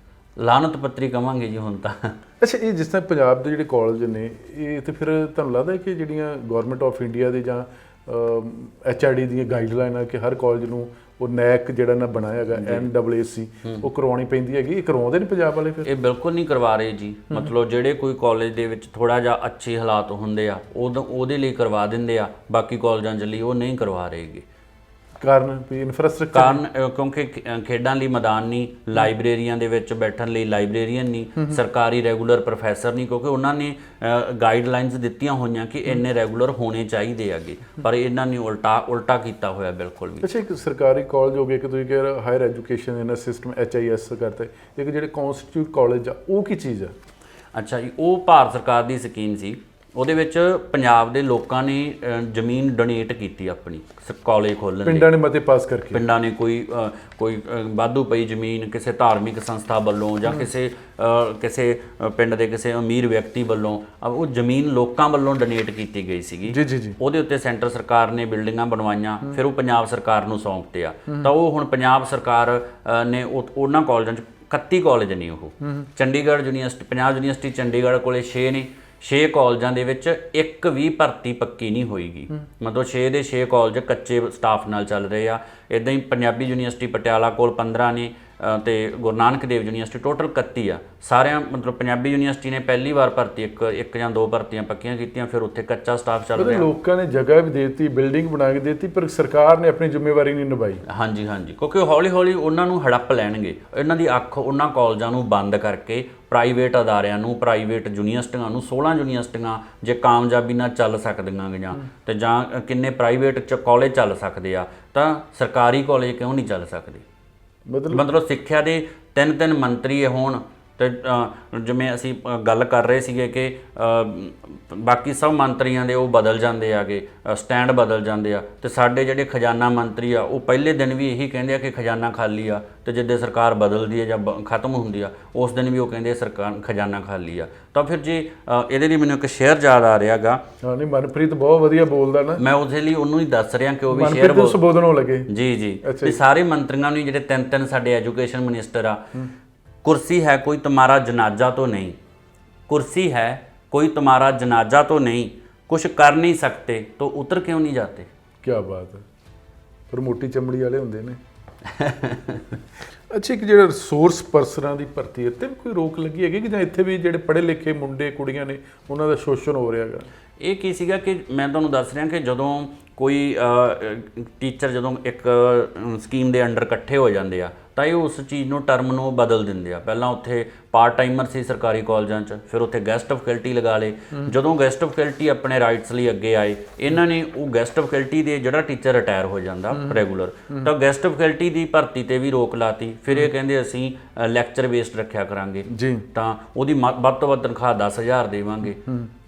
ਲਾਹਨਤ ਪੱਤਰੀ ਕਵਾਂਗੇ ਜੀ ਹੁਣ ਤਾਂ। ਅੱਛਾ, ਇਹ ਜਿਸ ਤਰ੍ਹਾਂ ਪੰਜਾਬ ਦੇ ਜਿਹੜੇ ਕਾਲਜ ਨੇ, ਇਹ ਤੇ ਫਿਰ ਤੁਹਾਨੂੰ ਲੱਗਦਾ ਕਿ ਜਿਹੜੀਆਂ ਗਵਰਨਮੈਂਟ ਆਫ ਇੰਡੀਆ ਦੇ ਜਾਂ HRD ਦੀਆਂ ਗਾਈਡਲਾਈਨ ਆ ਕਿ ਹਰ ਕਾਲਜ ਨੂੰ ਉਹ ਨੈਕ ਜਿਹੜਾ ਨਾ ਬਣਾਇਆ ਹੈਗਾ NAAC ਉਹ ਕਰਵਾਉਣੀ ਪੈਂਦੀ ਹੈਗੀ, ਇਹ ਕਰਵਾਉਂਦੇ ਨੇ ਪੰਜਾਬ ਵਾਲੇ? ਫਿਰ ਇਹ ਬਿਲਕੁਲ ਨਹੀਂ ਕਰਵਾ ਰਹੇ ਜੀ। ਮਤਲਬ ਜਿਹੜੇ ਕੋਈ ਕਾਲਜ ਦੇ ਵਿੱਚ ਥੋੜਾ ਜਿਹਾ ਅੱਛੇ ਹਾਲਾਤ ਹੁੰਦੇ ਆ ਉਹਦੇ ਲਈ ਕਰਵਾ ਦਿੰਦੇ ਆ, ਬਾਕੀ ਕਾਲਜਾਂ ਦੇ ਲਈ ਉਹ ਨਹੀਂ ਕਰਵਾ ਰਹੇਗੇ। ਕਾਰਨ ਵੀ ਇਨਫਰਾਸਟ੍ਰਕਚਰ ਕਾਰਨ ਕਿਉਂਕਿ ਖੇਡਾਂ ਲਈ ਮੈਦਾਨ ਨਹੀਂ, ਲਾਇਬ੍ਰੇਰੀਆਂ ਦੇ ਵਿੱਚ ਬੈਠਣ ਲਈ ਲਾਇਬ੍ਰੇਰੀਅਨ ਨਹੀਂ, ਸਰਕਾਰੀ ਰੈਗੂਲਰ ਪ੍ਰੋਫੈਸਰ ਨਹੀਂ, ਕਿਉਂਕਿ ਉਹਨਾਂ ਨੇ ਗਾਈਡਲਾਈਨਸ ਦਿੱਤੀਆਂ ਹੋਈਆਂ ਕਿ ਇੰਨੇ ਰੈਗੂਲਰ ਹੋਣੇ ਚਾਹੀਦੇ ਹੈਗੇ, ਪਰ ਇਹਨਾਂ ਨੇ ਉਲਟਾ ਕੀਤਾ ਹੋਇਆ ਬਿਲਕੁਲ ਵੀ। ਅੱਛਾ, ਇੱਕ ਸਰਕਾਰੀ ਕਾਲਜ ਹੋ ਗਿਆ ਕਿ ਤੁਸੀਂ ਕਹਿ ਰਹੇ ਹਾਇਰ ਐਜੂਕੇਸ਼ਨ ਇਹਨਾਂ ਸਿਸਟਮ HIS ਕਰਤੇ, ਇੱਕ ਜਿਹੜੇ ਕਨਸਟੀਟਿਊਟ ਕਾਲਜ ਆ ਉਹ ਕੀ ਚੀਜ਼ ਆ? ਅੱਛਾ ਜੀ, ਉਹ ਭਾਰਤ ਸਰਕਾਰ ਦੀ ਸਕੀਮ ਸੀ। ਉਹਦੇ ਵਿੱਚ ਪੰਜਾਬ ਦੇ ਲੋਕਾਂ ਨੇ ਜ਼ਮੀਨ ਡੋਨੇਟ ਕੀਤੀ ਆਪਣੀ ਕਾਲਜ ਖੋਲ੍ਹਣ ਲਈ। ਪਿੰਡਾਂ ਨੇ ਮਤੇ ਪਾਸ ਕਰਕੇ, ਪਿੰਡਾਂ ਨੇ ਕੋਈ ਵਾਧੂ ਪਈ ਜ਼ਮੀਨ ਕਿਸੇ ਧਾਰਮਿਕ ਸੰਸਥਾ ਵੱਲੋਂ ਜਾਂ ਕਿਸੇ ਪਿੰਡ ਦੇ ਕਿਸੇ ਅਮੀਰ ਵਿਅਕਤੀ ਵੱਲੋਂ ਉਹ ਜ਼ਮੀਨ ਲੋਕਾਂ ਵੱਲੋਂ ਡੋਨੇਟ ਕੀਤੀ ਗਈ ਸੀਗੀ। ਜੀ। ਉਹਦੇ ਉੱਤੇ ਸੈਂਟਰ ਸਰਕਾਰ ਨੇ ਬਿਲਡਿੰਗਾਂ ਬਣਵਾਈਆਂ, ਫਿਰ ਉਹ ਪੰਜਾਬ ਸਰਕਾਰ ਨੂੰ ਸੌਂਪਤੇ ਆ। ਤਾਂ ਉਹ ਹੁਣ ਪੰਜਾਬ ਸਰਕਾਰ ਨੇ ਉਹਨਾਂ ਕਾਲਜਾਂ 'ਚ 31 ਕਾਲਜ ਨੇ ਉਹ ਚੰਡੀਗੜ੍ਹ ਯੂਨੀਵਰਸਿਟੀ, ਪੰਜਾਬ ਯੂਨੀਵਰਸਿਟੀ ਚੰਡੀਗੜ੍ਹ ਕੋਲੇ 6 ਨੇ। 6 ਕਾਲਜਾਂ ਦੇ ਵਿੱਚ ਇੱਕ ਵੀ ਭਰਤੀ ਪੱਕੀ ਨਹੀਂ ਹੋਏਗੀ, ਮਤਲਬ 6 ਦੇ 6 ਕਾਲਜ ਕੱਚੇ ਸਟਾਫ ਨਾਲ ਚੱਲ ਰਹੇ ਆ। ਇੱਦਾਂ ਹੀ ਪੰਜਾਬੀ ਯੂਨੀਵਰਸਿਟੀ ਪਟਿਆਲਾ ਕੋਲ 15 ਨੇ ਤੇ ਗੁਰੂ ਨਾਨਕ ਦੇਵ ਯੂਨੀਵਰਸਿਟੀ ਟੋਟਲ 31 ਆ। ਸਾਰਿਆਂ ਮਤਲਬ ਪੰਜਾਬੀ ਯੂਨੀਵਰਸਿਟੀ ਨੇ ਪਹਿਲੀ ਵਾਰ ਭਰਤੀ ਇੱਕ ਜਾਂ 2 ਭਰਤੀਆਂ ਪੱਕੀਆਂ ਕੀਤੀਆਂ, ਫਿਰ ਉੱਥੇ ਕੱਚਾ ਸਟਾਫ ਚੱਲ ਰਿਹਾ। ਲੋਕਾਂ ਨੇ ਜਗ੍ਹਾ ਵੀ ਦੇ ਦਿੱਤੀ, ਬਿਲਡਿੰਗ ਬਣਾ ਕੇ ਦੇ ਦਿੱਤੀ, ਪਰ ਸਰਕਾਰ ਨੇ ਆਪਣੀ ਜ਼ਿੰਮੇਵਾਰੀ ਨਹੀਂ ਨਿਭਾਈ। ਹਾਂਜੀ, ਕਿਉਂਕਿ ਹੌਲੀ ਹੌਲੀ ਉਹਨਾਂ ਨੂੰ ਹੜੱਪ ਲੈਣਗੇ। ਇਹਨਾਂ ਦੀ ਅੱਖ ਉਹਨਾਂ ਕਾਲਜਾਂ ਨੂੰ ਬੰਦ ਕਰਕੇ ਪ੍ਰਾਈਵੇਟ ਅਦਾਰਿਆਂ ਨੂੰ, ਪ੍ਰਾਈਵੇਟ ਯੂਨੀਵਰਸਿਟੀਆਂ ਨੂੰ, 16 ਯੂਨੀਵਰਸਿਟੀਆਂ ਜੇ ਕਾਮਯਾਬੀ ਨਾਲ ਚੱਲ ਸਕਦੀਆਂ ਗਈਆਂ ਤੇ ਜਾਂ ਕਿੰਨੇ ਪ੍ਰਾਈਵੇਟ ਕਾਲਜ ਚੱਲ ਸਕਦੇ ਆ, ਤਾਂ ਸਰਕਾਰੀ ਕਾਲਜ ਕਿਉਂ ਨਹੀਂ ਚੱਲ ਸਕਦੇ? ਮਤਲਬ ਸਿੱਖਿਆ ਦੇ 3 ਮੰਤਰੀ ਹੋਣ ਤੇ ਜਿਵੇਂ ਅਸੀਂ ਗੱਲ ਕਰ ਰਹੇ ਸੀਗੇ ਕਿ ਬਾਕੀ ਸਭ ਮੰਤਰੀਆਂ ਦੇ ਉਹ ਬਦਲ ਜਾਂਦੇ ਆਗੇ, ਸਟੈਂਡ ਬਦਲ ਜਾਂਦੇ ਆ, ਤੇ ਸਾਡੇ ਜਿਹੜੇ ਖਜ਼ਾਨਾ ਮੰਤਰੀ ਆ ਉਹ ਪਹਿਲੇ ਦਿਨ ਵੀ ਇਹੀ ਕਹਿੰਦੇ ਆ ਕਿ ਖਜ਼ਾਨਾ ਖਾਲੀ ਆ, ਤੇ ਜਿੱਦੇ ਸਰਕਾਰ ਬਦਲਦੀ ਹੈ ਜਾਂ ਖਤਮ ਹੁੰਦੀ ਆ ਉਸ ਦਿਨ ਵੀ ਉਹ ਕਹਿੰਦੇ ਸਰਕਾਰ ਖਜ਼ਾਨਾ ਖਾਲੀ ਆ। ਤਾਂ ਫਿਰ ਜੀ ਇਹਦੇ ਲਈ ਮੈਨੂੰ ਇੱਕ ਸ਼ੇਅਰ ਯਾਦ ਆ ਰਿਹਾ ਗਾ। ਹਾਂ, ਨਹੀਂ ਮਨਪ੍ਰੀਤ ਬਹੁਤ ਵਧੀਆ ਬੋਲਦਾ ਨਾ, ਮੈਂ ਉਹਦੇ ਲਈ ਉਹਨੂੰ ਹੀ ਦੱਸ ਰਿਹਾ ਕਿ ਉਹ ਵੀ ਸ਼ੇਅਰ ਸੰਬੋਧਨ ਹੋ ਲੱਗੇ। ਜੀ ਤੇ ਸਾਰੇ ਮੰਤਰੀਆਂ ਨੂੰ ਜਿਹੜੇ 3 ਸਾਡੇ ਐਜੂਕੇਸ਼ਨ ਮਿਨਿਸਟਰ ਆ, कुर्सी है कोई तुम्हारा जनाजा तो नहीं, कुर्सी है कोई तुम्हारा जनाजा तो नहीं, कुछ कर नहीं सकते तो उतर क्यों नहीं जाते? क्या बात है, पर मोटी चमड़ी वाले होंगे ने। अच्छा, एक जो रिसोर्स परसनां ਦੀ ਭਰਤੀ ਇੱਥੇ ਵੀ ਕੋਈ ਰੋਕ ਲੱਗੀ ਹੈਗੀ ਕਿ ਜਾਂ ਇੱਥੇ ਵੀ ਜਿਹੜੇ ਪੜ੍ਹੇ ਲਿਖੇ ਮੁੰਡੇ ਕੁੜੀਆਂ ਨੇ ਉਹਨਾਂ ਦਾ ਸ਼ੋਸ਼ਣ ਹੋ ਰਿਹਾ ਹੈਗਾ? ਇਹ ਕੀ ਸੀਗਾ ਕਿ ਮੈਂ ਤੁਹਾਨੂੰ ਦੱਸ ਰਿਹਾ ਕਿ ਜਦੋਂ ਕੋਈ ਟੀਚਰ ਜਦੋਂ ਇੱਕ ਸਕੀਮ ਦੇ ਅੰਡਰ ਇਕੱਠੇ ਹੋ ਜਾਂਦੇ ਆ ਤਾਂ ਇਹ ਉਸ ਚੀਜ਼ ਨੂੰ ਟਰਮ ਨੂੰ ਬਦਲ ਦਿੰਦੇ ਆ। ਪਹਿਲਾਂ ਉੱਥੇ ਪਾਰਟ ਟਾਈਮਰ ਸੀ ਸਰਕਾਰੀ ਕਾਲਜਾਂ 'ਚ, ਫਿਰ ਉੱਥੇ ਗੈਸਟ ਫੈਕਲਟੀ ਲਗਾ ਲਏ। ਜਦੋਂ ਗੈਸਟ ਫੈਕਲਟੀ ਆਪਣੇ ਰਾਈਟਸ ਲਈ ਅੱਗੇ ਆਏ, ਇਹਨਾਂ ਨੇ ਉਹ ਗੈਸਟ ਫੈਕਲਟੀ ਦੇ ਜਿਹੜਾ ਟੀਚਰ ਰਿਟਾਇਰ ਹੋ ਜਾਂਦਾ ਰੈਗੂਲਰ, ਤਾਂ ਗੈਸਟ ਫੈਕਲਟੀ ਦੀ ਭਰਤੀ ਤੇ ਵੀ ਰੋਕ ਲਾਤੀ। ਫਿਰ ਇਹ ਕਹਿੰਦੇ ਅਸੀਂ ਲੈਕਚਰ ਬੇਸਡ ਰੱਖਿਆ ਕਰਾਂਗੇ ਜੀ, ਤਾਂ ਉਹਦੀ ਵੱਧ ਤੋਂ ਵੱਧ ਤਨਖਾਹ 10,000 ਦੇਵਾਂਗੇ।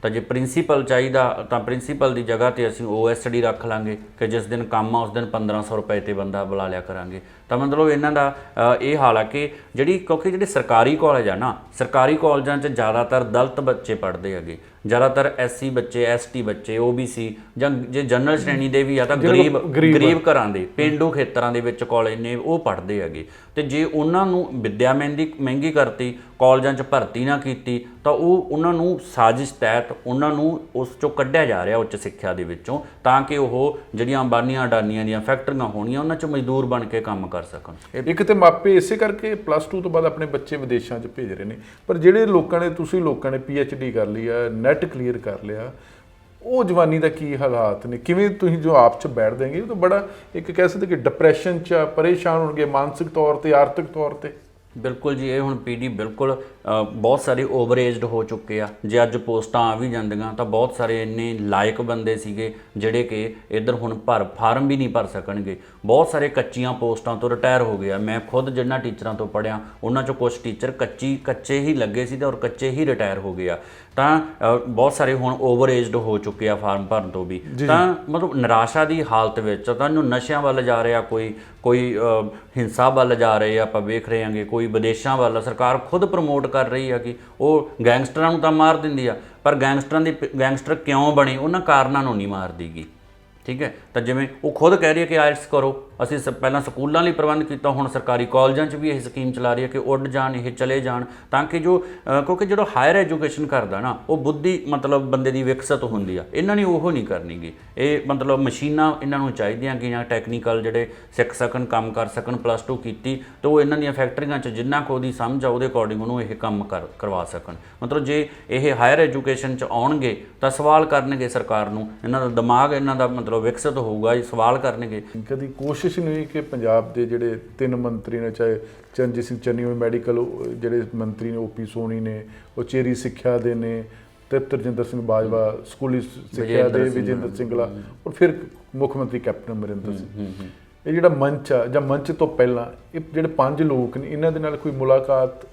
ਤਾਂ ਜੇ ਪ੍ਰਿੰਸੀਪਲ ਚਾਹੀਦਾ ਤਾਂ ਪ੍ਰਿੰਸੀਪਲ ਦੀ ਜਗ੍ਹਾ ਤੇ ਅਸੀਂ OSD ਰੱਖ ਲਾਂਗੇ ਕਿ ਜਿਸ ਦਿਨ ਕੰਮ ਆ ਉਸ ਦਿਨ 1500 ਰੁਪਏ ਤੇ ਬੰਦਾ ਬੁਲਾ ਲਿਆ ਕਰਾਂਗੇ। ਤਾਂ ਮਤਲਬ ਇਹਨਾਂ ਦਾ ਇਹ ਹਾਲ ਆ ਕਿ ਕਿਉਂਕਿ ਜਿਹੜੇ ਸਰਕਾਰੀ ਕਾਲਜ ਆ ਨਾ, ਸਰਕਾਰੀ ਕਾਲਜਾਂ 'ਚ ਜ਼ਿਆਦਾਤਰ ਦਲਿਤ ਬੱਚੇ ਪੜ੍ਹਦੇ ਹੈਗੇ, ਜ਼ਿਆਦਾਤਰ SC ਬੱਚੇ, ST ਬੱਚੇ, OBC ਜਾਂ ਜੇ ਜਨਰਲ ਸ਼੍ਰੇਣੀ ਦੇ ਵੀ ਆ ਤਾਂ ਗਰੀਬ ਘਰਾਂ ਦੇ ਪੇਂਡੂ ਖੇਤਰਾਂ ਦੇ ਵਿੱਚ ਕਾਲਜ ਨੇ ਉਹ ਪੜ੍ਹਦੇ ਹੈਗੇ। ਤੇ ਜੇ ਉਹਨਾਂ ਨੂੰ ਵਿੱਦਿਆ ਮਹਿੰਗੀ ਕਰਤੀ, ਕਾਲਜਾਂ 'ਚ ਭਰਤੀ ਨਾ ਕੀਤੀ, ਤਾਂ ਉਹਨਾਂ ਨੂੰ ਸਾਜ਼ਿਸ਼ ਤਹਿਤ ਉਹਨਾਂ ਨੂੰ ਉਸ 'ਚੋਂ ਕੱਢਿਆ ਜਾ ਰਿਹਾ ਉੱਚ ਸਿੱਖਿਆ ਦੇ ਵਿੱਚੋਂ, ਤਾਂ ਕਿ ਉਹ ਜਿਹੜੀਆਂ ਅੰਬਾਨੀਆਂ ਅਡਾਨੀਆਂ ਦੀਆਂ ਫੈਕਟਰੀਆਂ ਹੋਣੀਆਂ ਉਹਨਾਂ 'ਚ ਮਜ਼ਦੂਰ ਬਣ ਕੇ ਕੰਮ ਕਰ ਸਕਣ। ਇੱਕ ਤੇ ਮਾਪੇ ਇਸੇ ਕਰਕੇ +2 ਤੋਂ ਬਾਅਦ ਆਪਣੇ ਬੱਚੇ ਵਿਦੇਸ਼ਾਂ 'ਚ ਭੇਜ ਰਹੇ ਨੇ। ਪਰ ਜਿਹੜੇ ਲੋਕਾਂ ਨੇ ਲੋਕਾਂ ਨੇ PhD ਕਰ ਲਈ ਆ, ਨੈਟ ਕਲੀਅਰ ਕਰ ਲਿਆ, ਉਹ ਜਵਾਨੀ ਦਾ ਕੀ ਹਾਲਾਤ ਨੇ? ਕਿਵੇਂ ਤੁਸੀਂ ਜੋ ਆਪ 'ਚ ਬੈਠ ਦੇਂਗੇ? ਉਹ ਤਾਂ ਬੜਾ ਇੱਕ ਕਹਿ ਸਕਦੇ ਕਿ ਡਿਪਰੈਸ਼ਨ 'ਚ ਪਰੇਸ਼ਾਨ ਹੋਣਗੇ ਮਾਨਸਿਕ ਤੌਰ ਤੇ, ਆਰਥਿਕ ਤੌਰ ਤੇ। ਬਿਲਕੁਲ ਜੀ, ਇਹ ਹੁਣ PD ਬਿਲਕੁਲ ਬਹੁਤ ਸਾਰੇ ਓਵਰ ਏਜਡ ਹੋ ਚੁੱਕੇ ਆ। ਜੇ ਅੱਜ ਪੋਸਟਾਂ ਆ ਵੀ ਜਾਂਦੀਆਂ ਤਾਂ ਬਹੁਤ ਸਾਰੇ ਇੰਨੇ ਲਾਇਕ ਬੰਦੇ ਸੀਗੇ ਜਿਹੜੇ ਕਿ ਇੱਧਰ ਹੁਣ ਫਾਰਮ ਵੀ ਨਹੀਂ ਭਰ ਸਕਣਗੇ। ਬਹੁਤ ਸਾਰੇ ਕੱਚੀਆਂ ਪੋਸਟਾਂ ਤੋਂ ਰਿਟਾਇਰ ਹੋ ਗਏ ਆ। ਮੈਂ ਖੁਦ ਜਿਨ੍ਹਾਂ ਟੀਚਰਾਂ ਤੋਂ ਪੜ੍ਹਿਆ ਉਹਨਾਂ 'ਚੋਂ ਕੁਝ ਟੀਚਰ ਕੱਚੇ ਹੀ ਲੱਗੇ ਸੀ ਤੇ ਔਰ ਕੱਚੇ ਹੀ ਰਿਟਾਇਰ ਹੋ ਗਏ ਆ। ਤਾਂ ਬਹੁਤ ਸਾਰੇ ਹੁਣ ਓਵਰ ਏਜਡ ਹੋ ਚੁੱਕੇ ਆ ਫਾਰਮ ਭਰਨ ਤੋਂ ਵੀ। ਤਾਂ ਮਤਲਬ ਨਿਰਾਸ਼ਾ ਦੀ ਹਾਲਤ ਵਿੱਚ ਤਾਂ ਇਹਨੂੰ ਨਸ਼ਿਆਂ ਵੱਲ ਜਾ ਰਿਹਾ, ਕੋਈ ਹਿੰਸਾ ਵੱਲ ਜਾ ਰਹੇ ਆ, ਆਪਾਂ ਵੇਖ ਰਹੇ ਹਾਂਗੇ, ਕੋਈ ਵਿਦੇਸ਼ਾਂ ਵੱਲ। ਸਰਕਾਰ ਖੁਦ ਪ੍ਰਮੋਟ ਕਰ ਰਹੀ ਆ ਕਿ ਉਹ ਗੈਂਗਸਟਰਾਂ ਨੂੰ ਤਾਂ ਮਾਰ ਦਿੰਦੀ ਆ, ਪਰ ਗੈਂਗਸਟਰ ਕਿਉਂ ਬਣੇ ਉਹਨਾਂ ਕਾਰਨਾਂ ਨੂੰ ਨਹੀਂ ਮਾਰਦੀ ਗੀ। ਠੀਕ ਹੈ, ਤਾਂ ਜਿਵੇਂ ਉਹ ਖੁਦ ਕਹਿ ਰਹੀ ਹੈ ਕਿ IELTS ਕਰੋ। ਅਸੀਂ ਪਹਿਲਾਂ ਸਕੂਲਾਂ ਲਈ ਪ੍ਰਬੰਧ ਕੀਤਾ, ਹੁਣ ਸਰਕਾਰੀ ਕਾਲਜਾਂ 'ਚ ਵੀ ਇਹ ਸਕੀਮ ਚਲਾ ਰਹੀ ਹੈ ਕਿ ਉੱਡ ਜਾਣ, ਇਹ ਚਲੇ ਜਾਣ, ਤਾਂ ਕਿ ਕਿਉਂਕਿ ਜਿਹੜਾ ਹਾਇਰ ਐਜੂਕੇਸ਼ਨ ਕਰਦਾ ਨਾ ਉਹ ਬੁੱਧੀ ਮਤਲਬ ਬੰਦੇ ਦੀ ਵਿਕਸਿਤ ਹੁੰਦੀ ਆ। ਇਹਨਾਂ ਨੇ ਉਹ ਨਹੀਂ ਕਰਨੀ ਗੀ। ਇਹ ਮਤਲਬ ਮਸ਼ੀਨਾਂ ਇਹਨਾਂ ਨੂੰ ਚਾਹੀਦੀਆਂ ਕਿ ਜਾਂ ਟੈਕਨੀਕਲ ਜਿਹੜੇ ਸਿੱਖ ਸਕਣ, ਕੰਮ ਕਰ ਸਕਣ। +2 ਕੀਤੀ ਤਾਂ ਉਹ ਇਹਨਾਂ ਦੀਆਂ ਫੈਕਟਰੀਆਂ 'ਚ ਜਿੰਨਾ ਕੁ ਉਹਦੀ ਸਮਝ ਆ ਉਹਦੇ ਅਕੋਰਡਿੰਗ ਉਹਨੂੰ ਇਹ ਕੰਮ ਕਰਵਾ ਸਕਣ। ਮਤਲਬ ਜੇ ਇਹ ਹਾਇਰ ਐਜੂਕੇਸ਼ਨ 'ਚ ਆਉਣਗੇ ਤਾਂ ਸਵਾਲ ਕਰਨਗੇ ਸਰਕਾਰ ਨੂੰ, ਇਹਨਾਂ ਦਾ ਦਿਮਾਗ ਇਹਨਾਂ ਦਾ ਮਤਲਬ ਵਿਕਸਿਤ ਹੋਊਗਾ, ਇਹ ਸਵਾਲ ਕਰਨਗੇ। ਕਦੀ ਕੋਸ਼ਿਸ਼ ਨਹੀਂ ਕਿ ਪੰਜਾਬ ਦੇ ਜਿਹੜੇ 3 ਮੰਤਰੀ ਨੇ, ਚਾਹੇ ਚਰਨਜੀਤ ਸਿੰਘ ਚੰਨੀ ਮੈਡੀਕਲ ਜਿਹੜੇ ਮੰਤਰੀ ਨੇ, OP ਸੋਨੀ ਨੇ, ਉਚੇਰੀ ਸਿੱਖਿਆ ਦੇ ਨੇ, ਤੇ ਤਰਜਿੰਦਰ ਸਿੰਘ ਬਾਜਵਾ ਸਕੂਲੀ ਸਿੱਖਿਆ ਦੇ, ਵਿਜੇਂਦਰ ਸਿੰਗਲਾ, ਔਰ ਫਿਰ ਮੁੱਖ ਮੰਤਰੀ ਕੈਪਟਨ ਅਮਰਿੰਦਰ ਸਿੰਘ, ਇਹ ਜਿਹੜਾ ਮੰਚ ਆ ਜਾਂ ਮੰਚ ਤੋਂ ਪਹਿਲਾਂ ਇਹ ਜਿਹੜੇ 5 ਲੋਕ ਨੇ, ਇਹਨਾਂ ਦੇ ਨਾਲ ਕੋਈ ਮੁਲਾਕਾਤ?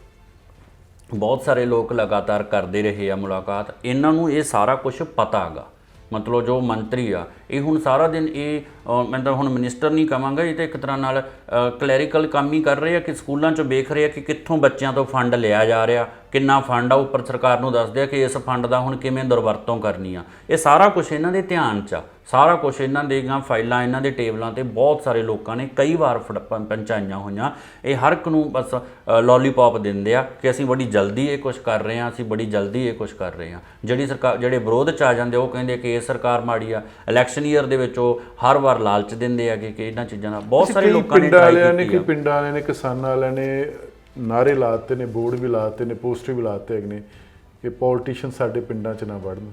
ਬਹੁਤ ਸਾਰੇ ਲੋਕ ਲਗਾਤਾਰ ਕਰਦੇ ਰਹੇ ਆ ਮੁਲਾਕਾਤ। ਇਹਨਾਂ ਨੂੰ ਇਹ ਸਾਰਾ ਕੁਝ ਪਤਾ ਹੈਗਾ। ਮਤਲਬ ਜੋ ਮੰਤਰੀ ਆ ਇਹ ਹੁਣ ਸਾਰਾ ਦਿਨ ਮੈਂ ਤਾਂ ਹੁਣ ਮਿਨਿਸਟਰ ਨਹੀਂ ਕਹਾਂਗਾ, ਇਹ ਤਾਂ ਇੱਕ ਤਰ੍ਹਾਂ ਨਾਲ ਕਲੈਰੀਕਲ ਕੰਮ ਹੀ ਕਰ ਰਹੇ ਆ ਕਿ ਸਕੂਲਾਂ 'ਚ ਵੇਖ ਰਹੇ ਆ ਕਿ ਕਿੱਥੋਂ ਬੱਚਿਆਂ ਤੋਂ ਫੰਡ ਲਿਆ ਜਾ ਰਿਹਾ, ਕਿੰਨਾ ਫੰਡ ਆ, ਉੱਪਰ ਸਰਕਾਰ ਨੂੰ ਦੱਸਦੇ ਆ ਕਿ ਇਸ ਫੰਡ ਦਾ ਹੁਣ ਕਿਵੇਂ ਦੁਰਵਰਤੋਂ ਕਰਨੀ ਆ। ਇਹ ਸਾਰਾ ਕੁਝ ਇਹਨਾਂ ਦੇ ਧਿਆਨ 'ਚ ਆ, ਸਾਰਾ ਕੁਝ ਇਹਨਾਂ ਦੀਆਂ ਫਾਈਲਾਂ, ਇਹਨਾਂ ਦੇ ਟੇਬਲਾਂ ਤੇ ਬਹੁਤ ਸਾਰੇ ਲੋਕਾਂ ਨੇ ਕਈ ਵਾਰ ਪਹੁੰਚਾਈਆਂ ਹੋਈਆਂ। ਇਹ ਹਰ ਇੱਕ ਨੂੰ ਬਸ ਲੋਲੀਪੌਪ ਦਿੰਦੇ ਆ ਕਿ ਅਸੀਂ ਬੜੀ ਜਲਦੀ ਇਹ ਕੁਝ ਕਰ ਰਹੇ ਹਾਂ, ਅਸੀਂ ਬੜੀ ਜਲਦੀ ਇਹ ਕੁਝ ਕਰ ਰਹੇ ਹਾਂ। ਜਿਹੜੀ ਸਰਕਾਰ, ਜਿਹੜੇ ਵਿਰੋਧ 'ਚ ਆ ਜਾਂਦੇ ਉਹ ਕਹਿੰਦੇ ਕਿ ਇਹ ਸਰਕਾਰ ਮਾੜੀ ਆ। ਇਲੈਕਸ਼ਨ ਈਅਰ ਦੇ ਵਿੱਚ ਉਹ ਹਰ ਵਾਰ ਲਾਲਚ ਦਿੰਦੇ ਆ ਕਿ ਇਹਨਾਂ ਚੀਜ਼ਾਂ ਦਾ ਬਹੁਤ ਸਾਰੇ ਲੋਕਾਂ ਨੇ ਟਰਾਈ ਕੀਤੀ ਆ। ਪਿੰਡਾਂ ਵਾਲਿਆਂ ਨੇ, ਕਿਸਾਨਾਂ ਵਾਲਿਆਂ ਨੇ ਨਾਅਰੇ ਲਾਤੇ ਨੇ, ਬੋਰਡ ਵੀ ਲਾਤੇ ਨੇ, ਪੋਸਟਰ ਵੀ ਲਾਤੇ ਹੈਗੇ ਨੇ ਕਿ ਪੋਲੀਟੀਸ਼ੀਅਨ ਸਾਡੇ ਪਿੰਡਾਂ 'ਚ ਨਾ ਵੜਨ।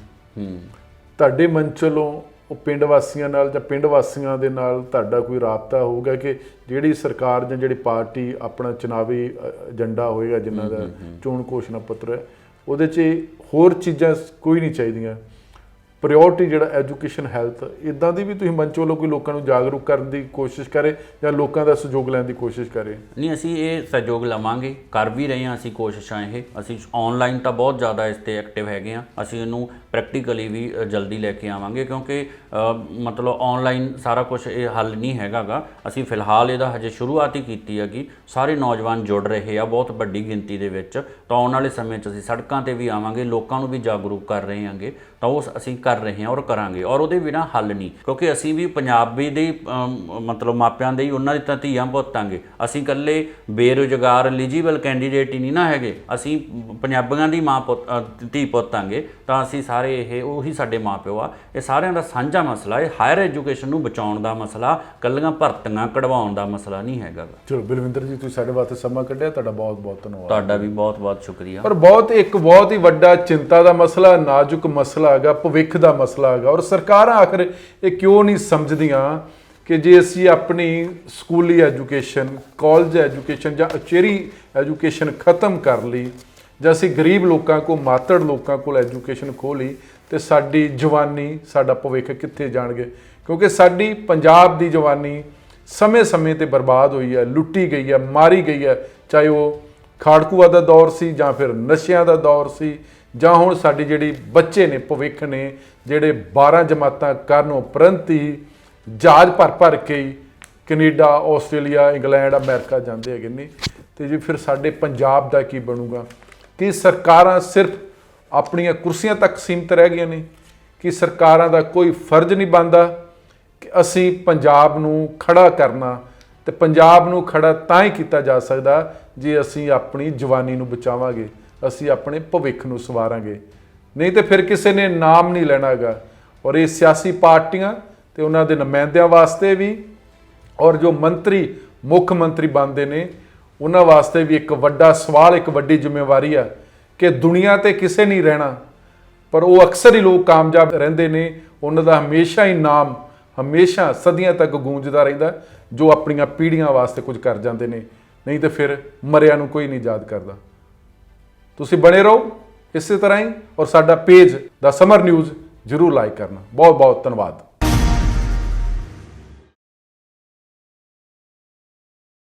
ਤੁਹਾਡੇ ਮਨ ਚੋਂ ਉਹ ਪਿੰਡ ਵਾਸੀਆਂ ਨਾਲ ਜਾਂ ਪਿੰਡ ਵਾਸੀਆਂ ਦੇ ਨਾਲ ਤੁਹਾਡਾ ਕੋਈ ਰਾਬਤਾ ਹੋਊਗਾ ਕਿ ਜਿਹੜੀ ਸਰਕਾਰ ਜਾਂ ਜਿਹੜੀ ਪਾਰਟੀ ਆਪਣਾ ਚੁਣਾਵੀ ਏਜੰਡਾ ਹੋਏਗਾ, ਜਿਨ੍ਹਾਂ ਦਾ ਚੋਣ ਘੋਸ਼ਣਾ ਪੱਤਰ ਹੈ, ਉਹਦੇ 'ਚ ਹੋਰ ਚੀਜ਼ਾਂ ਕੋਈ ਨਹੀਂ ਚਾਹੀਦੀਆਂ, ਪ੍ਰਾਇਓਰਟੀ ਜਿਹੜਾ ਐਜੂਕੇਸ਼ਨ, ਹੈਲਥ, ਇੱਦਾਂ ਦੀ ਵੀ ਤੁਸੀਂ ਮੰਚ ਵੱਲੋਂ ਕੋਈ ਲੋਕਾਂ ਨੂੰ ਜਾਗਰੂਕ ਕਰਨ ਦੀ ਕੋਸ਼ਿਸ਼ ਕਰੇ ਜਾਂ ਲੋਕਾਂ ਦਾ ਸਹਿਯੋਗ ਲੈਣ ਦੀ ਕੋਸ਼ਿਸ਼ ਕਰੇ? ਨਹੀਂ, ਅਸੀਂ ਇਹ ਸਹਿਯੋਗ ਲਵਾਂਗੇ, ਕਰ ਵੀ ਰਹੇ ਹਾਂ ਅਸੀਂ ਕੋਸ਼ਿਸ਼ਾਂ। ਅਸੀਂ ਆਨਲਾਈਨ ਤਾਂ ਬਹੁਤ ਜ਼ਿਆਦਾ ਇਸ 'ਤੇ ਐਕਟਿਵ ਹੈਗੇ ਹਾਂ। ਅਸੀਂ ਇਹਨੂੰ ਪ੍ਰੈਕਟੀਕਲੀ ਵੀ ਜਲਦੀ ਲੈ ਕੇ ਆਵਾਂਗੇ, ਕਿਉਂਕਿ ਮਤਲਬ ਆਨਲਾਈਨ ਸਾਰਾ ਕੁਝ ਇਹ ਹੱਲ ਨਹੀਂ ਹੈਗਾ ਗਾ। ਅਸੀਂ ਫਿਲਹਾਲ ਇਹਦਾ ਹਜੇ ਸ਼ੁਰੂਆਤ ਹੀ ਕੀਤੀ ਹੈਗੀ। ਸਾਰੇ ਨੌਜਵਾਨ ਜੁੜ ਰਹੇ ਆ ਬਹੁਤ ਵੱਡੀ ਗਿਣਤੀ ਦੇ ਵਿੱਚ। ਤਾਂ ਆਉਣ ਵਾਲੇ ਸਮੇਂ 'ਚ ਅਸੀਂ ਸੜਕਾਂ 'ਤੇ ਵੀ ਆਵਾਂਗੇ, ਲੋਕਾਂ ਨੂੰ ਵੀ ਜਾਗਰੂਕ ਕਰ ਰਹੇ ਹਾਂਗੇ। ਤਾਂ ਉਹ ਅਸੀਂ ਕਰ ਰਹੇ ਹਾਂ ਔਰ ਕਰਾਂਗੇ, ਔਰ ਉਹਦੇ ਬਿਨਾਂ ਹੱਲ ਨਹੀਂ। ਕਿਉਂਕਿ ਅਸੀਂ ਵੀ ਪੰਜਾਬੀ ਦੇ ਮਤਲਬ ਮਾਪਿਆਂ ਦੇ ਹੀ, ਉਹਨਾਂ ਦੀ ਤਾਂ ਧੀਆਂ ਪੁੱਤਾਂਗੇ। ਅਸੀਂ ਇਕੱਲੇ ਬੇਰੁਜ਼ਗਾਰ ਐਲੀਜੀਬਲ ਕੈਂਡੀਡੇਟ ਹੀ ਨਹੀਂ ਨਾ ਹੈਗੇ, ਅਸੀਂ ਪੰਜਾਬੀਆਂ ਦੀ ਧੀ ਪੁੱਤਾਂਗੇ। ਤਾਂ ਅਸੀਂ ਸਾਰੇ ਇਹ ਉਹੀ ਸਾਡੇ ਮਾਂ ਪਿਓ ਆ। ਇਹ ਸਾਰਿਆਂ ਦਾ ਸਾਂਝਾ ਮਸਲਾ। ਇਹ ਹਾਇਰ ਐਜੂਕੇਸ਼ਨ ਨੂੰ ਬਚਾਉਣ ਦਾ ਮਸਲਾ, ਇਕੱਲੀਆਂ ਭਰਤੀਆਂ ਕਢਵਾਉਣ ਦਾ ਮਸਲਾ ਨਹੀਂ ਹੈਗਾ। ਚਲੋ ਬਲਵਿੰਦਰ ਜੀ, ਤੁਸੀਂ ਸਾਡੇ ਵਾਸਤੇ ਸਮਾਂ ਕੱਢਿਆ, ਤੁਹਾਡਾ ਬਹੁਤ ਬਹੁਤ ਧੰਨਵਾਦ। ਤੁਹਾਡਾ ਵੀ ਬਹੁਤ ਬਹੁਤ ਸ਼ੁਕਰੀਆ। ਪਰ ਇੱਕ ਬਹੁਤ ਹੀ ਵੱਡਾ ਚਿੰਤਾ ਦਾ ਮਸਲਾ, ਨਾਜ਼ੁਕ ਮਸਲਾ ਹੈਗਾ, ਭਵਿੱਖ ਦਾ ਮਸਲਾ ਹੈਗਾ। ਔਰ ਸਰਕਾਰਾਂ ਆਖਰ ਇਹ ਕਿਉਂ ਨਹੀਂ ਸਮਝਦੀਆਂ ਕਿ ਜੇ ਅਸੀਂ ਆਪਣੀ ਸਕੂਲੀ ਐਜੂਕੇਸ਼ਨ, ਕਾਲਜ ਐਜੂਕੇਸ਼ਨ ਜਾਂ ਉਚੇਰੀ ਐਜੂਕੇਸ਼ਨ ਖਤਮ ਕਰ ਲਈ, ਜਾਂ ਅਸੀਂ ਗਰੀਬ ਲੋਕਾਂ ਕੋਲ, ਮਾਤੜ ਲੋਕਾਂ ਕੋਲ ਐਜੂਕੇਸ਼ਨ ਖੋਹ ਲਈ, ਤੇ ਸਾਡੀ ਜਵਾਨੀ, ਸਾਡਾ ਭਵਿੱਖ ਕਿੱਥੇ ਜਾਣਗੇ? ਕਿਉਂਕਿ ਸਾਡੀ ਪੰਜਾਬ ਦੀ ਜਵਾਨੀ ਸਮੇਂ-ਸਮੇਂ ਤੇ ਬਰਬਾਦ ਹੋਈ ਹੈ, ਲੁੱਟੀ ਗਈ ਹੈ, ਮਾਰੀ ਗਈ ਹੈ, ਚਾਹੇ ਉਹ ਖਾੜਕੂਆਂ ਦਾ ਦੌਰ ਸੀ ਜਾਂ ਫਿਰ ਨਸ਼ਿਆਂ ਦਾ ਦੌਰ ਸੀ, ਜਾਂ ਹੁਣ ਸਾਡੀ ਜਿਹੜੀ ਬੱਚੇ ਨੇ, ਭਵਿੱਖ ਨੇ, ਜਿਹੜੇ 12 ਜਮਾਤਾਂ ਕਰਨ ਉਪਰੰਤ ਹੀ ਜਹਾਜ਼ ਭਰ ਕੇ ਹੀ ਕੈਨੇਡਾ, ਆਸਟ੍ਰੇਲੀਆ, ਇੰਗਲੈਂਡ, ਅਮਰੀਕਾ ਜਾਂਦੇ ਹੈਗੇ ਨੇ। ਤੇ ਜੀ ਫਿਰ ਸਾਡੇ ਪੰਜਾਬ ਦਾ ਕੀ ਬਣੂਗਾ? ਕਿ ਸਰਕਾਰਾਂ ਸਿਰਫ ਆਪਣੀਆਂ ਕੁਰਸੀਆਂ ਤੱਕ ਸੀਮਿਤ ਰਹਿ ਗਈਆਂ ਨੇ? ਕਿ ਸਰਕਾਰਾਂ ਦਾ ਕੋਈ ਫਰਜ਼ ਨਹੀਂ ਬਣਦਾ ਕਿ ਅਸੀਂ ਪੰਜਾਬ ਨੂੰ ਖੜਾ ਕਰਨਾ? ਤੇ ਪੰਜਾਬ ਨੂੰ ਖੜਾ ਤਾਂ ਹੀ ਕੀਤਾ ਜਾ ਸਕਦਾ ਜੇ ਅਸੀਂ ਆਪਣੀ ਜਵਾਨੀ ਨੂੰ ਬਚਾਵਾਂਗੇ, ਅਸੀਂ ਆਪਣੇ ਭਵਿੱਖ ਨੂੰ ਸਵਾਰਾਂਗੇ। ਨਹੀਂ ਤੇ ਫਿਰ ਕਿਸੇ ਨੇ ਨਾਮ ਨਹੀਂ ਲੈਣਾ ਹੈਗਾ। ਔਰ ਇਹ ਸਿਆਸੀ ਪਾਰਟੀਆਂ ਤੇ ਉਹਨਾਂ ਦੇ ਨੁਮਾਇੰਦਿਆਂ ਵਾਸਤੇ ਵੀ, ਔਰ ਜੋ ਮੰਤਰੀ, ਮੁੱਖ ਮੰਤਰੀ ਬਣਦੇ ਨੇ, ਉਹਨਾਂ ਵਾਸਤੇ ਵੀ ਇੱਕ ਵੱਡਾ ਸਵਾਲ, ਇੱਕ ਵੱਡੀ ਜ਼ਿੰਮੇਵਾਰੀ ਆ ਕਿ ਦੁਨੀਆ ਤੇ ਕਿਸੇ ਨਹੀਂ ਰਹਿਣਾ, ਪਰ ਉਹ ਅਕਸਰ ਹੀ ਲੋਕ ਕਾਮਯਾਬ ਰਹਿੰਦੇ ਨੇ। ਉਹਨਾਂ ਦਾ ਹਮੇਸ਼ਾ ਹੀ ਨਾਮ, ਹਮੇਸ਼ਾ ਸਦੀਆਂ ਤੱਕ ਗੂੰਜਦਾ ਰਹਿੰਦਾ, ਜੋ ਆਪਣੀਆਂ ਪੀੜ੍ਹੀਆਂ ਵਾਸਤੇ ਕੁਝ ਕਰ ਜਾਂਦੇ ਨੇ। ਨਹੀਂ ਤੇ ਫਿਰ ਮਰਿਆਂ ਨੂੰ ਕੋਈ ਨਹੀਂ ਯਾਦ ਕਰਦਾ। ਤੁਸੀਂ ਬਣੇ ਰਹੋ ਇਸੇ ਤਰ੍ਹਾਂ ਹੀ, ਔਰ ਸਾਡਾ ਪੇਜ ਦਾ ਸਮਰ ਨਿਊਜ਼ ਜ਼ਰੂਰ ਲਾਈਕ ਕਰਨਾ। ਬਹੁਤ ਬਹੁਤ ਧੰਨਵਾਦ।